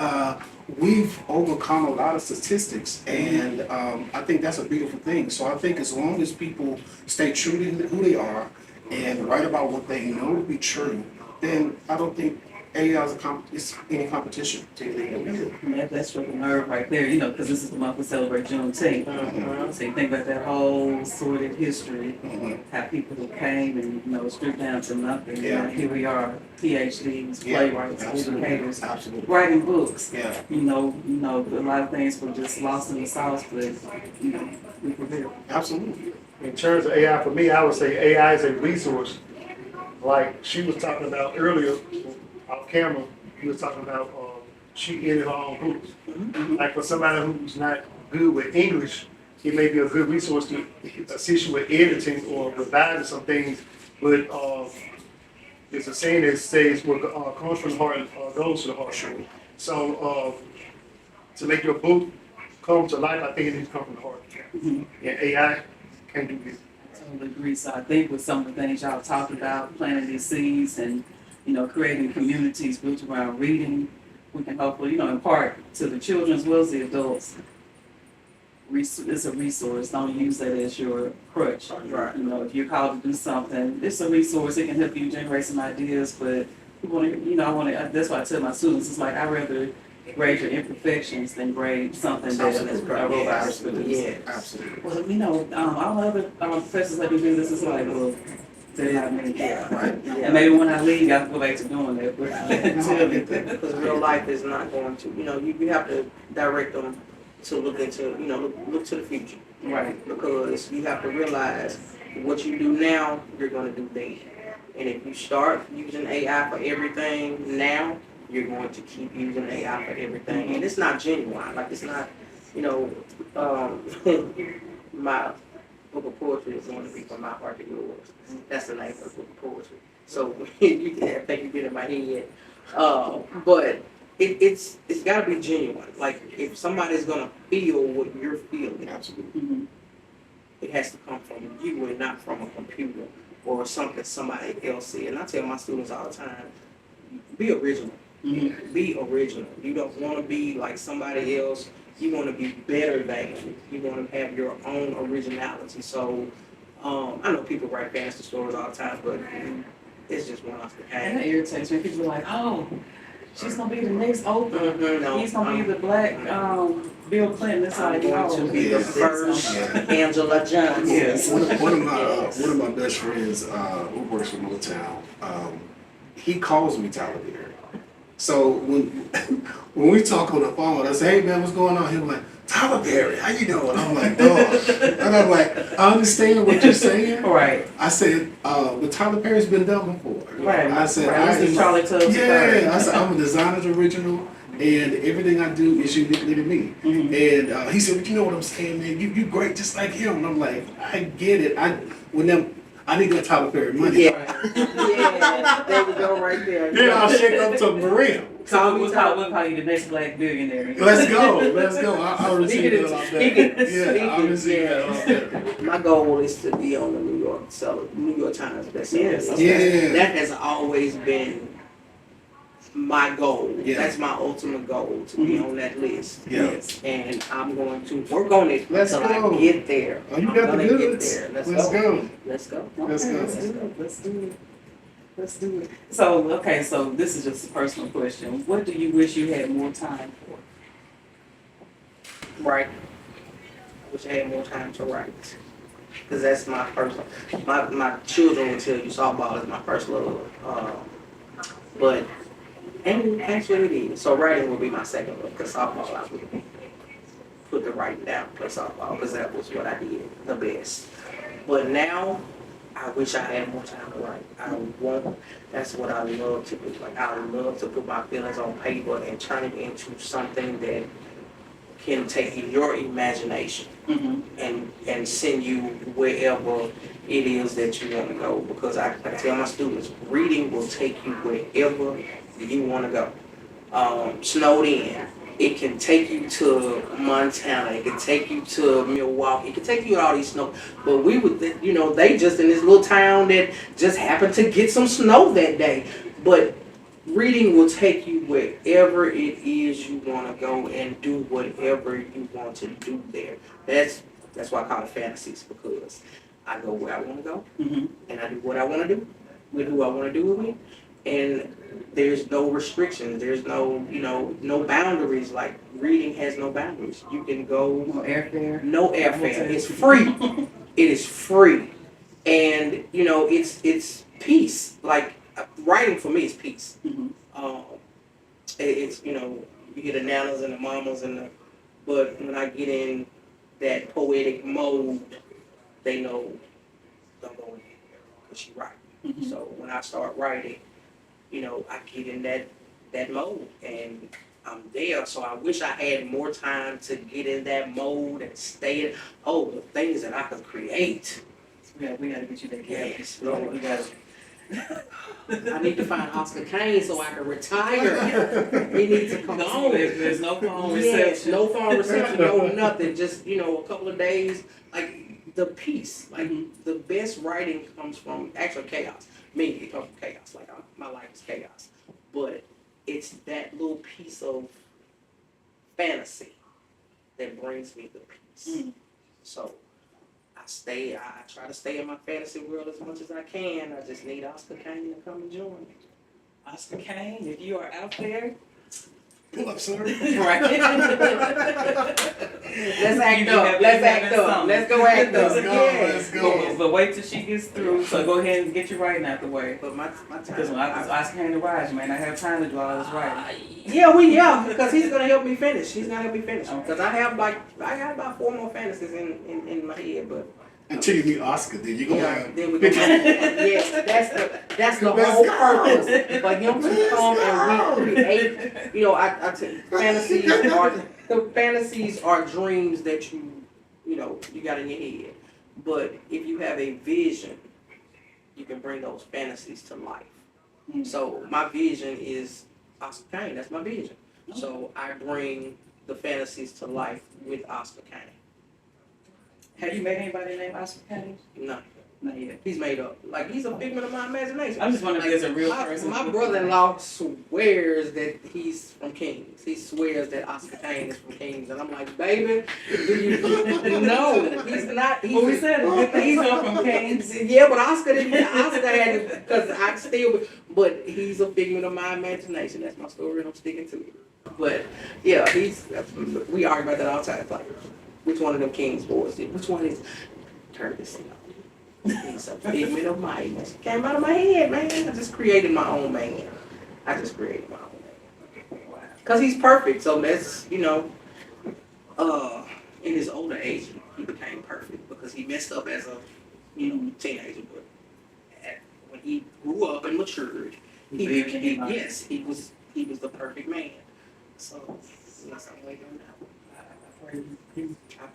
we've overcome a lot of statistics, and I think that's a beautiful thing. So I think as long as people stay true to who they are and write about what they know to be true, then I don't think AI is any competition to anything that we do. Yeah, that's the nerve right there, you know, because this is the month we celebrate Juneteenth. Mm-hmm. So you think about that whole sordid history, Mm-hmm. how people who came and, you know, stripped down to nothing. Yeah. And here we are, PhDs, Yeah, playwrights, absolutely. educators, Absolutely. writing books. Yeah. You know, a lot of things were just lost in the sauce, but, you know, we prevailed. Absolutely. In terms of AI, for me, I would say AI is a resource. Like she was talking about earlier, off camera, he was talking about she edited her own books. Mm-hmm. Like for somebody who's not good with English, it may be a good resource to assist you with editing or revising some things. But there's a saying that says what comes from the heart goes to the heart. So to make your book come to life, I think it needs to come from the heart. Mm-hmm. And AI can't do this. Totally agree. So I think with some of the things y'all talked about, planting these seeds and, you know, creating communities built around reading, we can hopefully, you know, impart to the children as well as the adults. It's a resource. Don't use that as your crutch. Right. You know, if you're called to do something, it's a resource. It can help you generate some ideas. But you want to, you know, that's why I tell my students, it's like I'd rather grade your imperfections than grade something that a robot is producing. Yeah. Absolutely. Well, you know, all the other professors that do this is like, well, they're not me. Right. And maybe when I leave, I have to go back to doing that. But until then, Because real life is not going to, you know, you have to direct them to look into, you know, look to the future. right. Because you have to realize what you do now, you're going to do then. And if you start using AI for everything now, you're going to keep using AI for everything. And it's not genuine. Like, it's not You know, my book of poetry is going to be From My Heart to Yours. That's the name of the book of poetry. So you can think you get in my head. But it's got to be genuine. Like, if somebody's going to feel what you're feeling, Absolutely. it has to come from you and not from a computer or something somebody else said. And I tell my students all the time, be original. Be original. You don't want to be like somebody else. You want to be better than. You want to have your own originality. So I know people write fantasy stories all the time, but it's just one off the And that hand. irritates me. People are like, oh, she's gonna be the next Oprah. No, He's gonna be the black Bill Clinton. It's I'm like, going no. to be the Yeah. first Yeah. Angela Johnson. Yes. One Yes. of my best friends who works for Motown, he calls me Tyler Perry. So when we talk on the phone, I say, "Hey man, what's going on?" He's like, "Tyler Perry, how you doing?" I'm like, "Dog," and I'm like, "I understand what you're saying." Right. I said, "But Tyler Perry's been done before." Right. I said, Right. This is Charlie Tubbs. Yeah, I said, "I'm a designer's original, and everything I do is uniquely to me." And he said, "But you know what I'm saying, man? You great just like him." And I'm like, "I get it. I need that Tyler Perry money." Yeah, yeah, there we go right there. Then I'll shake up to Maria. So we'll call you the next black billionaire. Let's go. I'll receive Speaking that of- off speaking- there. Yeah, I'll speaking, receive that off there. My goal is to be on the New York Times bestseller Yes. list. Yeah. That has always been my goal. Yeah. That's my ultimate goal, to be on that list. Yeah. Yes. And I'm going to work on it Let's until go. I get there. Oh, you I'm got the gonna get goods. there. Let's Let's go. go. Let's go. Let's go. Let's do it. Let's do it. Let's do it. So, okay, so this is just a personal question. What do you wish you had more time for? Right. I wish I had more time to write. Because that's my first, my children will tell you softball is my first love. But, and actually it is. So writing will be my second love, because softball I would put the writing down, play softball, because that was what I did the best. But now, I wish I had more time to write. That's what I love to do. Like, I love to put my feelings on paper and turn it into something that can take your imagination and send you wherever it is that you want to go. Because I tell my students, reading will take you wherever you want to go. Snowed in. It can take you to Montana. It can take you to Milwaukee. It can take you to all these snow. But we would, they just in this little town that just happened to get some snow that day. But reading will take you wherever it is you want to go and do whatever you want to do there. That's why I call it Fantasies, because I go where I want to go and I do what I want to do with who I want to do it with. And there's no restrictions. There's no, no boundaries. Like, reading has no boundaries. You can go. No airfare? No airfare. It's free. It is free. And, it's peace. Like, writing for me is peace. It's, you get the nanas and the mamas but when I get in that poetic mode, they know don't go in there because she writing. So when I start writing, I get in that mode and I'm there. So I wish I had more time to get in that mode and stay in, the things that I could create. Yeah, we gotta get you that gas. Yes, Lord. We gotta. I need to find Oscar Caine so I can retire. He needs to come on. There's no phone Yes, reception. no phone reception, no nothing. Just, a couple of days. Like, the peace. Like, the best writing comes from actual chaos. It comes from chaos. Like, my life is chaos. But it's that little piece of fantasy that brings me the peace. So I try to stay in my fantasy world as much as I can. I just need Oscar Caine to come and join me. Oscar Caine, if you are out there, Pull up, sir. right? Let's act up. Let's act up. Let's go act up. Let's go. Yes. Let's go. But wait till she gets through. So go ahead and get your writing out the way. But my Because when time. Oscar Caine arrives, you may not have time to do all this writing. Yeah, because he's gonna help me finish. He's gonna help me finish. Because I have about 4 more fantasies in my head, but Until you meet Oscar, then you go have. then we go. Yes, that's the whole purpose for him to come and we create. I tell you, fantasies are The fantasies are dreams that you know, you got in your head. But if you have a vision, you can bring those fantasies to life. So my vision is Oscar Caine. That's my vision. So I bring the fantasies to life with Oscar Caine. Have you met anybody named Oscar Caine? No, Not yet. he's made up. Like, he's a figment of my imagination. I'm just wondering if there's a real my, person. My brother-in-law swears that he's from Kings. He swears that Oscar Caine is from Kings, and I'm like, baby, do you? No, he's not. He's Well, we said it. He's not from Cane's. Yeah, but Oscar didn't. Oscar had it because I still. But he's a figment of my imagination. That's my story, and I'm sticking to it. But yeah, we argue about that all the time. Like, which one of them Kings boys did? Which one is? Turn this thing on. He's a figment of my imagination. Came out of my head, man. I just created my own man. I just created my own man. Cause he's perfect. So that's, you know, in his older age, he became perfect because he messed up as a, you know, teenager. But when he grew up and matured, he was the perfect man. So that's the way to go now.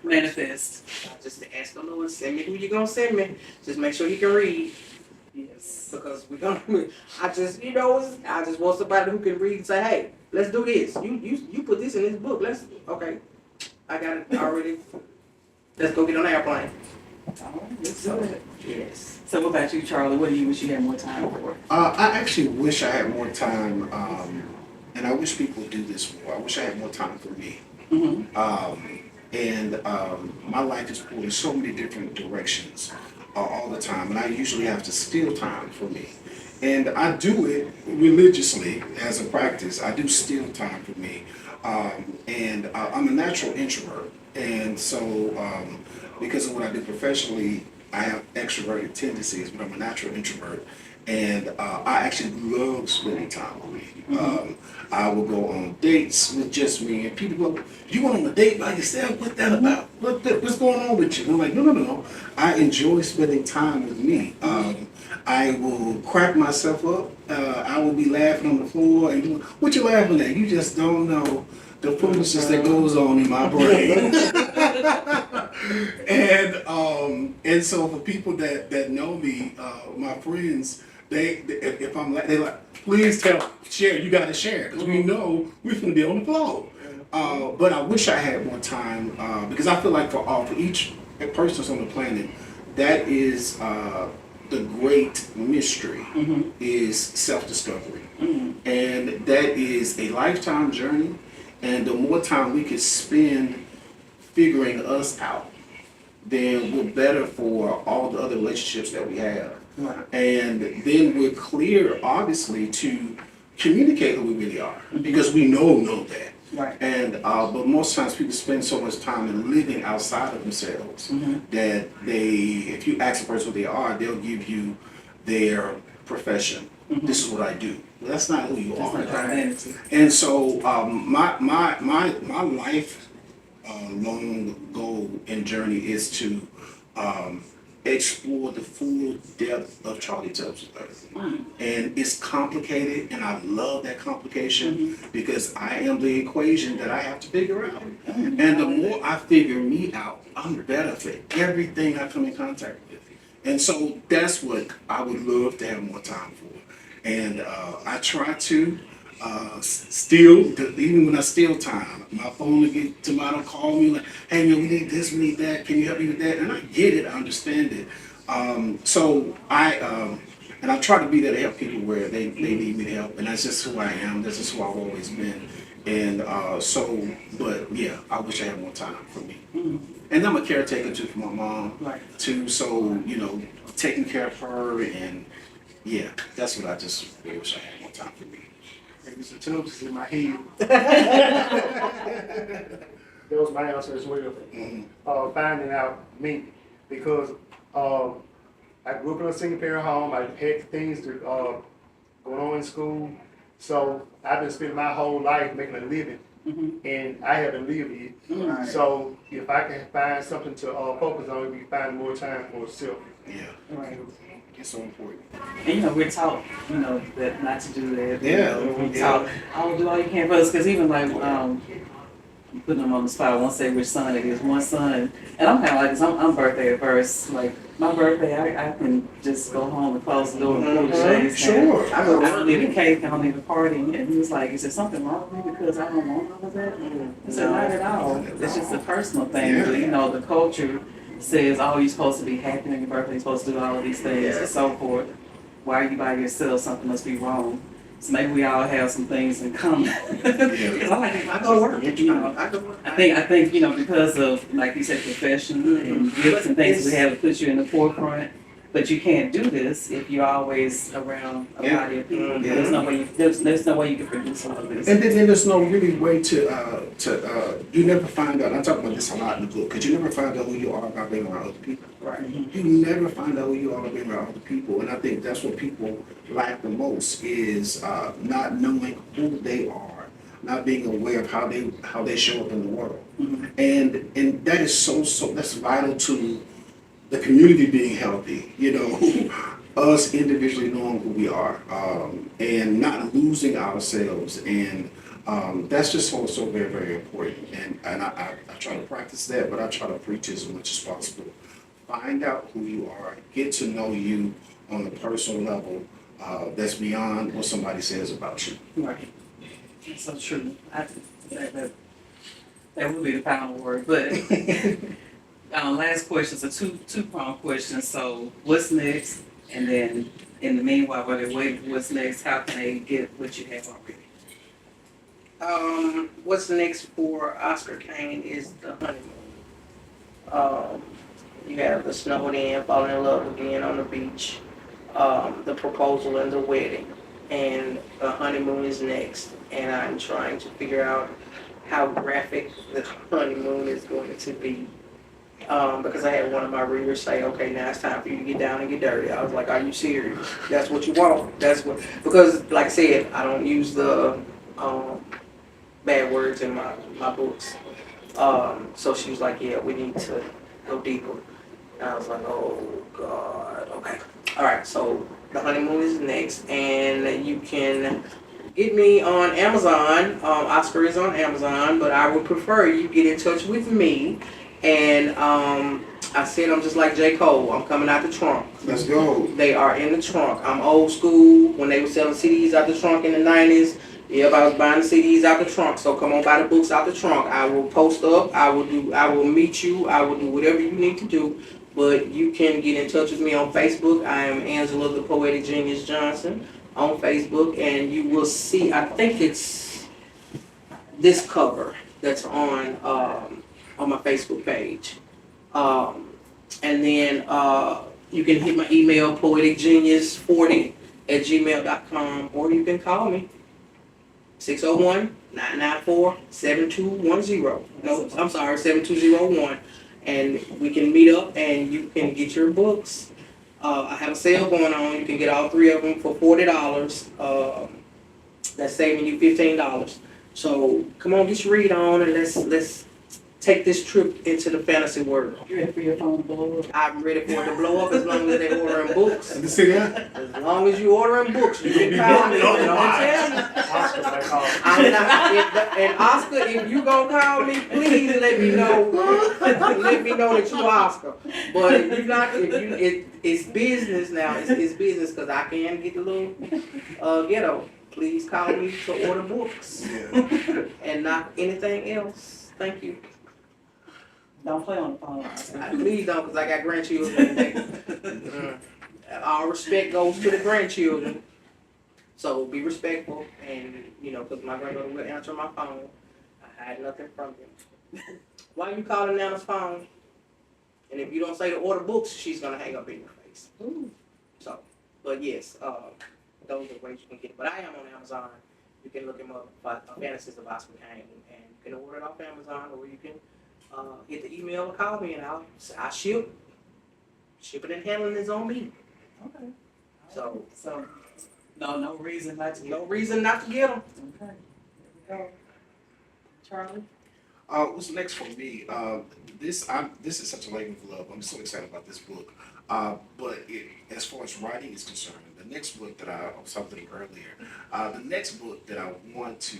Manifest. I just ask the Lord, send me who you gonna send me. Just make sure you can read. Yes. Because I just want somebody who can read and say, hey, let's do this. You put this in this book. Okay. I got it already. Let's go get on the airplane. Yes. So what about you, Charlie? What do you wish you had more time for? I actually wish I had more time, and I wish people would do this more. I wish I had more time for me. My life is pulled in so many different directions all the time, and I usually have to steal time for me. And I do it religiously as a practice. I do steal time for me. I'm a natural introvert, and so because of what I do professionally, I have extroverted tendencies, but I'm a natural introvert. And I actually love spending time with me. I will go on dates with just me, and people go, "You went on a date by yourself? What's that about? What's going on with you?" And I'm like, no. I enjoy spending time with me. I will crack myself up. I will be laughing on the floor, and what you laughing at? You just don't know the foolishness that goes on in my brain. And so for people that know me, my friends. If I'm like, they like, please share. You got to share because we know we're going to be on the floor. But I wish I had more time because I feel like for each person on the planet, that is the great mystery is self-discovery, and that is a lifetime journey. And the more time we can spend figuring us out, then we're better for all the other relationships that we have. Right. And then we're clear, obviously, to communicate who we really are, because we know that. Right. And but most times people spend so much time in living outside of themselves that if you ask a person who they are, they'll give you their profession. This is what I do. Well, that's not who you are. Right? And so my life long goal and journey is to explore the full depth of Charlie Tubbs III. And it's complicated, and I love that complication because I am the equation that I have to figure out. And the more I figure me out, I'm better for everything I come in contact with. And so that's what I would love to have more time for. And I try to even when I steal time, my phone will get tomorrow, call me like, hey man, we need this, we need that, can you help me with that? And I get it, I understand it. So I try to be there to help people where they need me to help, and that's just who I am, that's just who I've always been. And but yeah, I wish I had more time for me. And I'm a caretaker too for my mom, too, so, taking care of her, and yeah, that's what I just really wish I had more time for me. Mr. Tubbs is in my head. That was my answer as well. Finding out me, because I grew up in a single parent home. I had things to going on in school, so I've been spending my whole life making a living, and I haven't lived yet. So if I can find something to focus on, it'll be finding more time for self. Yeah. Right. It's so important. And we're taught, that not to do that. Yeah. We're taught, do all you can for us. Because even like, I'm putting them on the spot. I won't say which son it is. One son, and I'm kind of like this. I'm birthday averse. Like my birthday, I can just go home and close the door and pull the shades Sure. down. I don't need a cake. I don't need a party. And he was like, "Is there something wrong with me because I don't want all of that?" I said, "Not at all. It's just a personal thing. Yeah. But, you know, the culture says, oh, you're supposed to be happy on your birthday. You're supposed to do all of these things and so forth. Why are you by yourself? Something must be wrong." So maybe we all have some things in common. I go to work. I go to work. I think, you know, because of, like you said, profession and gifts and things we have to put you in the forefront. But you can't do this if you're always around a body of people. Yeah. There's no way you can produce all of this. And then there's no really way to you never find out. I talk about this a lot in the book because you never find out who you are by being around other people. Right. You never find out who you are by being around other people, and I think that's what people lack the most is not knowing who they are, not being aware of how they show up in the world, and that is so that's vital to the community being healthy. You know, us individually knowing who we are, and not losing ourselves, and that's just so very, very important. And I try to practice that, but I try to preach as much as possible. Find out who you are, get to know you on a personal level that's beyond what somebody says about you. Right. That's so true. That would be the final word. But last question is a two-pronged question. So what's next? And then in the meanwhile, while they're waiting for what's next, how can they get what you have already? What's next for Oscar Caine is the honeymoon. You have the snowed in, falling in love again on the beach, the proposal and the wedding, and the honeymoon is next. And I'm trying to figure out how graphic the honeymoon is going to be. Because I had one of my readers say, okay, now it's time for you to get down and get dirty. I was like, are you serious? That's what you want? Because like I said, I don't use the bad words in my books. So she was like, yeah, we need to go deeper. And I was like, oh God, okay. All right, so the honeymoon is next, and you can get me on Amazon. Oscar is on Amazon, but I would prefer you get in touch with me. And I said I'm just like J. Cole. I'm coming out the trunk. Let's go. They are in the trunk. I'm old school. When they were selling CDs out the trunk in the 90s, everybody was buying the CDs out the trunk. So come on, buy the books out the trunk. I will post up. I will meet you. I will do whatever you need to do. But you can get in touch with me on Facebook. I am Angela the Poetic Genius Johnson on Facebook, and you will see. I think it's this cover that's on my Facebook page. And then you can hit my email, poeticgenius40@gmail.com, or you can call me, 601-994-7210. No, I'm sorry, 7201. And we can meet up and you can get your books. I have a sale going on. You can get all three of them for $40. That's saving you $15. So come on, get your read on, and let's take this trip into the fantasy world. You ready for your phone to blow up? I'm ready for it to blow up as long as they're ordering books. You see that? As long as you ordering books, you can call me. Don't tell me. Oscar might call. I'm not, and Oscar, if you gonna call me, please let me know. Let me know that you Oscar. But if you not, it's business now. It's business because I can get a little ghetto. Please call me to order books and not anything else. Thank you. Don't play on the phone. Please don't, because I got grandchildren. All respect goes to the grandchildren. So be respectful, and because my granddaughter will answer my phone. I hide nothing from him. Why you calling Nana's phone? And if you don't say to order books, she's gonna hang up in your face. Ooh. So, but yes, those are the ways you can get it. But I am on Amazon. You can look him up, Fantasies of Oscar Caine, and you can order it off Amazon, or you can hit the email or call me, and I'll ship. Shipping and handling is on me. Okay. So no reason not to get no reason not to get them. Okay. Here we go. Charlie? What's next for me? This is such a labor of love. I'm so excited about this book. But as far as writing is concerned, the next book that I was talking earlier, the next book that I want to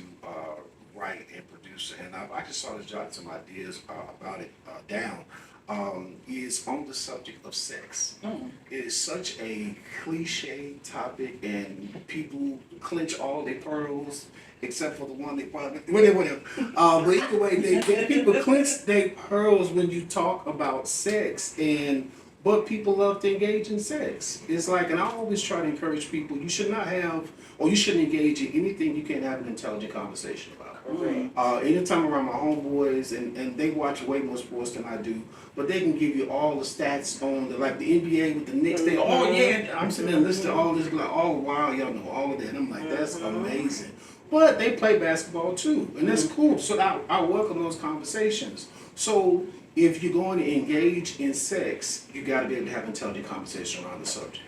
write and produce, and I just started jotting some ideas about it down. Is on the subject of sex. It is such a cliche topic, and people clench all their pearls except for the one they probably whatever. But either way, people clench their pearls when you talk about sex, and but people love to engage in sex. It's like, and I always try to encourage people: you should not have, or you shouldn't engage in anything you can't have an intelligent conversation about. Anytime around my homeboys, and they watch way more sports than I do, but they can give you all the stats on like the NBA with the Knicks. They, oh yeah, I'm sitting there listening to all this, like, oh wow, y'all know all of that. And I'm like, that's amazing. But they play basketball too, and that's cool. So I welcome those conversations. So if you're going to engage in sex, you got to be able to have intelligent conversation around the subject.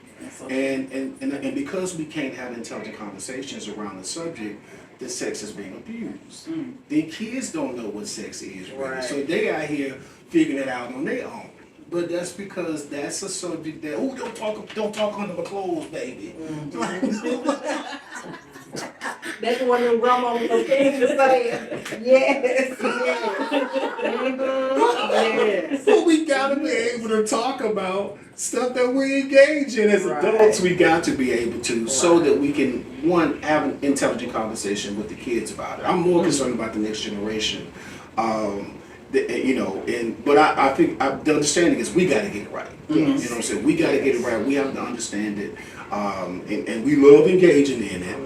And because we can't have intelligent conversations around the subject, the sex is being abused. Then kids don't know what sex is really, so they out here figuring it out on their own. But that's because that's a subject that don't talk under my clothes, baby. That's one of them grandma with no things to say. Yes, yes. So we gotta be able to talk about stuff that we engage in as adults. We got to be able to, so that we can, one, have an intelligent conversation with the kids about it. I'm more concerned about the next generation. But I think the understanding is we got to get it right. You know what I'm saying? We got to get it right. We have to understand it, and we love engaging in it.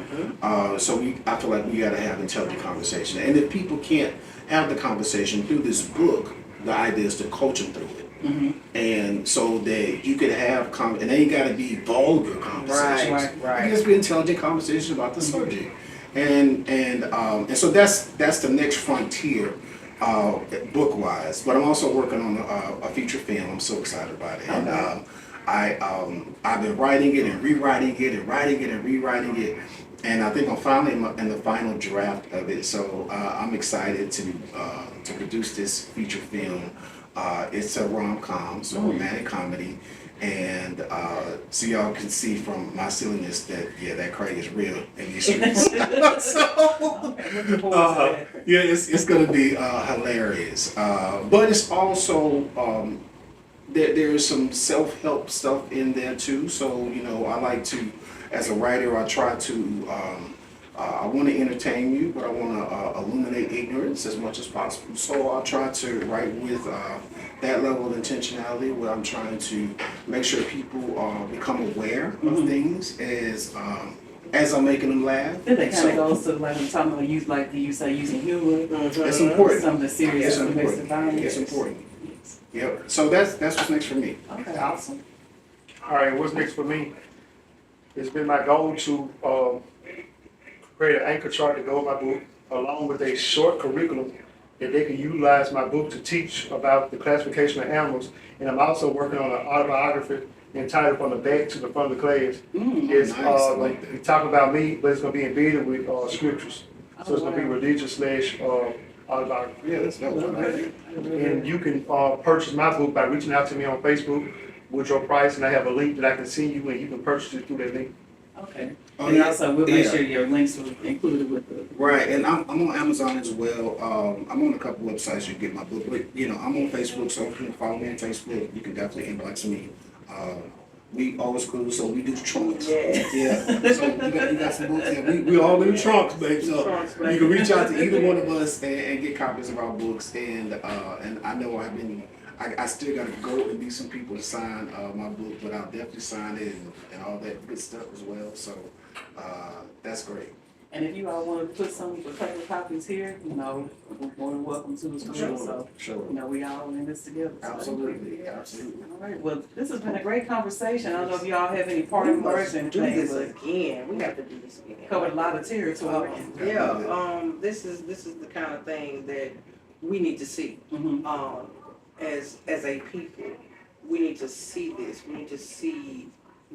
So I feel like we got to have intelligent conversation. And if people can't have the conversation through this book, the idea is to coach them through it. And so that you could have and they ain't got to be vulgar conversations. It can just be intelligent conversation about the subject. And so that's the next frontier. Book wise, but I'm also working on a feature film. I'm so excited about it, and I've been writing it and rewriting it and writing it and rewriting it, and I think I'm finally in the final draft of it. So I'm excited to produce this feature film. It's a rom-com, so romantic comedy. And so y'all can see from my silliness that that Craig is real in these streets. It's gonna be hilarious. But it's also there's some self-help stuff in there too. So I like to, as a writer, I try to I want to entertain you, but I want to illuminate ignorance as much as possible. So I'll try to write with that level of intentionality, where I'm trying to make sure people become aware of things as I'm making them laugh. Then that kind of goes to like I'm talking about you say using humor. It's important. Something serious. It's important. Yep. So that's what's next for me. Okay, awesome. All right, what's next for me? It's been my goal to create an anchor chart to go with my book, along with a short curriculum that they can utilize my book to teach about the classification of animals. And I'm also working on an autobiography entitled From the Back to the Front of the Class. It's nice. we talk about me, but it's going to be embedded with scriptures. So it's going to be religious / autobiography. Yeah, that's dope. And you can purchase my book by reaching out to me on Facebook, Woodrow Price, and I have a link that I can send you, and you can purchase it through that link. Okay. And also, we'll make sure your links are included with the... Right, and I'm on Amazon as well. I'm on a couple websites you can get my book, but I'm on Facebook, so if you can follow me on Facebook, you can definitely inbox me. We always cool, so we do trunks. Yeah. So you got some books, and we all do trunks, babe. So you can reach out to either one of us and get copies of our books. And I know I still got to go and meet some people to sign my book, but I'll definitely sign it and all that good stuff as well. So that's great. And if you all want to put some paper copies here, we're more than welcome to as well. Sure. We all in this together. So Absolutely. All right. Well, this has been a great conversation. I don't know if y'all have any parting words or anything, but again. We have to do this again. covered a lot of territory. This is the kind of thing that we need to see. As a people, we need to see this. We need to see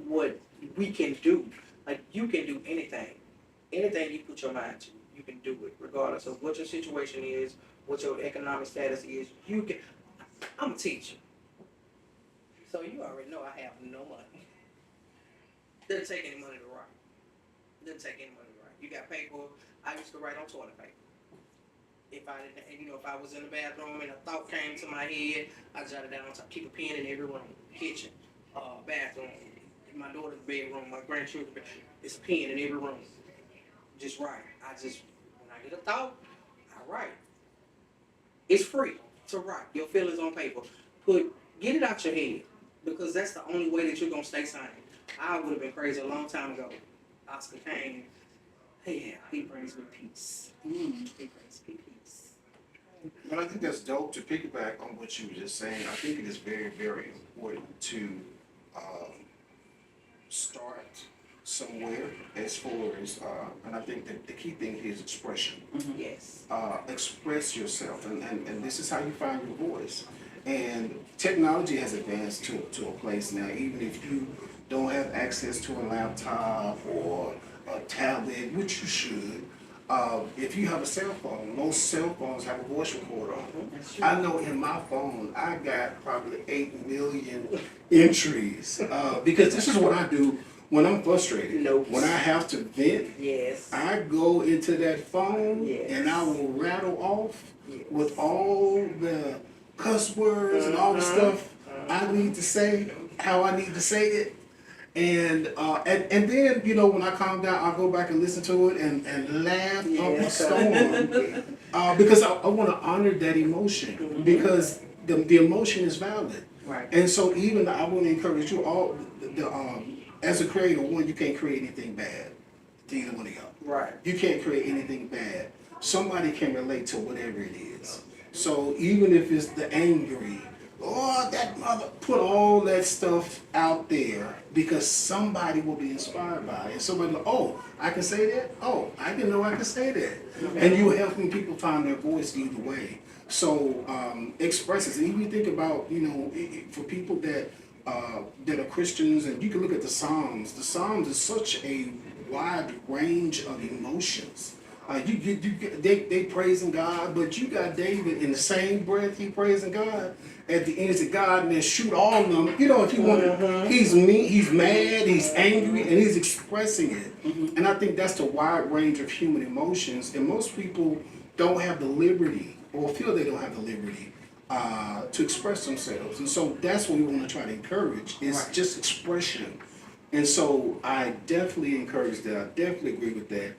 what we can do. Like, you can do anything. Anything you put your mind to, you can do it, regardless of what your situation is, what your economic status is. You can. I'm a teacher, so you already know I have no money. Doesn't take any money to write. Doesn't take any money to write. You got paper. I used to write on toilet paper. If I didn't, if I was in the bathroom and a thought came to my head, I jot it down. So I keep a pen in every room, kitchen, bathroom, in my daughter's bedroom, my grandchildren's bedroom. It's a pen in every room. Just write. When I get a thought, I write. It's free to write your feelings on paper. Get it out your head, because that's the only way that you're gonna stay sane. I would have been crazy a long time ago. Oscar Caine, hey, he brings me peace. He brings me peace. But I think that's dope. To piggyback on what you were just saying, I think it is very, very important to start somewhere as far as, and I think that the key thing here is expression. Yes. Express yourself, and this is how you find your voice. And technology has advanced to a place now, even if you don't have access to a laptop or a tablet, which you should. If you have a cell phone, most cell phones have a voice recorder on them. I know in my phone, I got probably 8 million entries, because this is what I do when I'm frustrated. Notes. When I have to vent, Yes. I go into that phone Yes. and I will rattle off Yes. with all the cuss words and all the stuff I need to say, how I need to say it. And then, when I calm down, I'll go back and listen to it and laugh up a storm. Because I want to honor that emotion, because the emotion is valid. Right. And so even I want to encourage you all, as a creator, one, you can't create anything bad to either one of y'all. Right. You can't create anything bad. Somebody can relate to whatever it is. So even if it's the angry, that mother, put all that stuff out there, because somebody will be inspired by it. And somebody will, I can say that? I didn't know I could say that. And you're helping people find their voice either way. So express it. And even think about, for people that are Christians, and you can look at the Psalms. The Psalms is such a wide range of emotions. They praising God, but you got David in the same breath he praising God. At the end, it's God, and then shoot all of them. If you want to, he's mean, he's mad, he's angry, and he's expressing it. And I think that's the wide range of human emotions. And most people don't have the liberty, or feel they don't have the liberty, to express themselves. And so that's what we want to try to encourage, is just expression. And so I definitely encourage that. I definitely agree with that.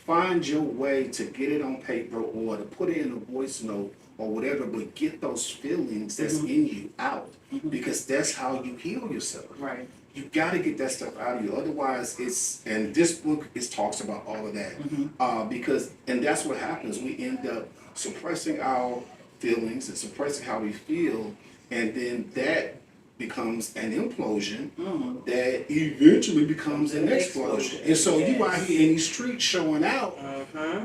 Find your way to get it on paper or to put it in a voice note or whatever, but get those feelings that's in you out, because that's how you heal yourself. Right. You got to get that stuff out of you. Otherwise, and this book talks about all of that, and that's what happens. We end up suppressing our feelings and suppressing how we feel, and then that becomes an implosion that eventually becomes an explosion. And so you out here in these streets showing out,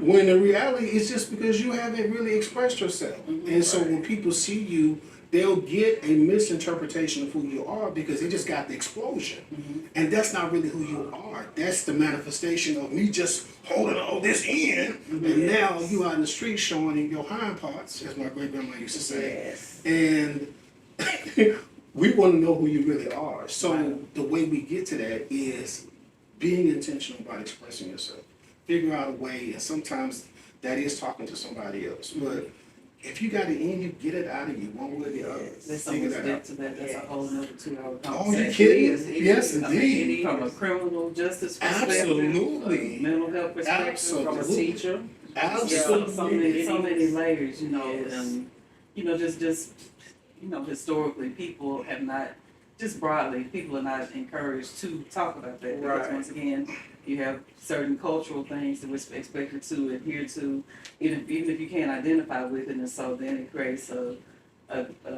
when the reality is just because you haven't really expressed yourself. And so when people see you, they'll get a misinterpretation of who you are because they just got the explosion. And that's not really who you are. That's the manifestation of me just holding all this in. And now you out in the street showing in your hind parts, as my great grandma used to say. And we want to know who you really are. So the way we get to that is being intentional about expressing yourself. Figure out a way, and sometimes that is talking to somebody else. But if you got it in you, get it out of you, one way or the other. There's so much depth to that. That's a whole nother 2-hour conversation. Oh, you kidding? Yes, indeed. From a criminal justice perspective, Absolutely. a mental health perspective, from a teacher. Absolutely. So many layers, and just historically, people have not, just broadly, people are not encouraged to talk about that. Because once again, you have certain cultural things that we're expected to adhere to, even if you can't identify with it, and so then it creates a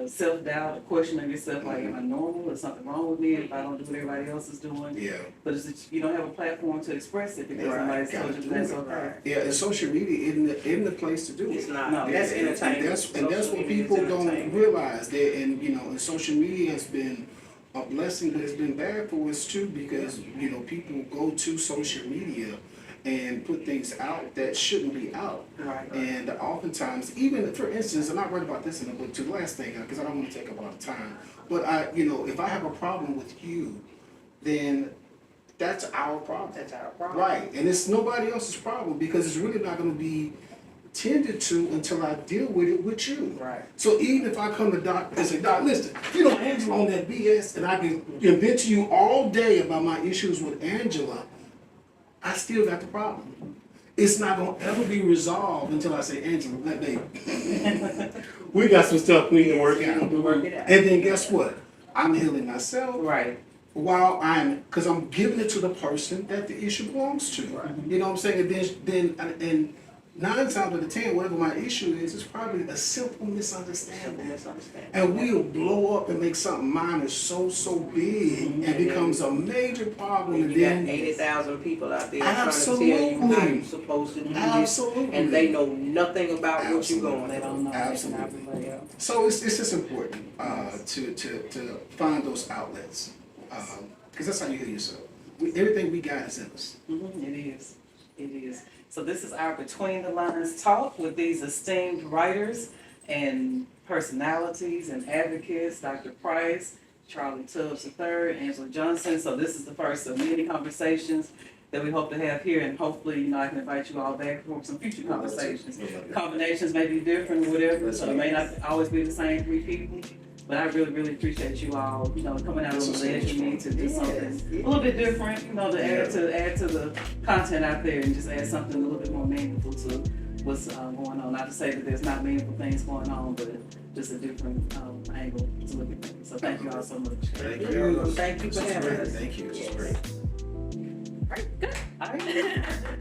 self-doubt, a question of yourself, like, am I normal? Is something wrong with me if I don't do what everybody else is doing? Yeah. But you don't have a platform to express it because somebody told you that's okay. Yeah, and social media isn't the place to do it. It's not. No, That's And entertainment. that's what people don't realize. That, and social media has been a blessing, but it's been bad for us too, because people go to social media and put things out that shouldn't be out. Right. And oftentimes, even for instance, and I read about this in the book too. Last thing, because I don't want to take up a lot of time, but if I have a problem with you, then that's our problem. That's our problem. Right, and it's nobody else's problem, because it's really not going to be tended to until I deal with it with you. Right. So even if I come to Doc and say, Doc, listen, you know Angela on that BS, and I can invent to you all day about my issues with Angela, I still got the problem. It's not gonna ever be resolved until I say, Angela, that baby, we got some stuff we need to work out. Work it out. And then guess what? I'm healing myself Right. while because I'm giving it to the person that the issue belongs to. You know what I'm saying? And then 9 times out of 10, whatever my issue is, it's probably a simple misunderstanding. And we'll blow up and make something minor so big and becomes a major problem. And You got then 80,000 people out there trying to tell Absolutely. you how you're supposed to do this, Absolutely. and they know nothing about what you're going They through. don't know anything about Absolutely. everybody else. So it's just important to find those outlets, because that's how you heal yourself. Everything we got is in us. It is. It is. So this is our Between the Lines talk with these esteemed writers and personalities and advocates, Dr. Price, Charlie Tubbs III, Angela Johnson. So this is the first of many conversations that we hope to have here, and hopefully, I can invite you all back for some future conversations. Combinations may be different or whatever, so it may not always be the same 3 people. But I really, really appreciate you all, coming out on the ledge with me to do something a little bit different, to add to the content out there and just add something a little bit more meaningful to what's going on. Not to say that there's not meaningful things going on, but just a different angle to look at things. So thank you all so much. Thank you. Thank you for having us. Thank you. This is great. All right, good. All right.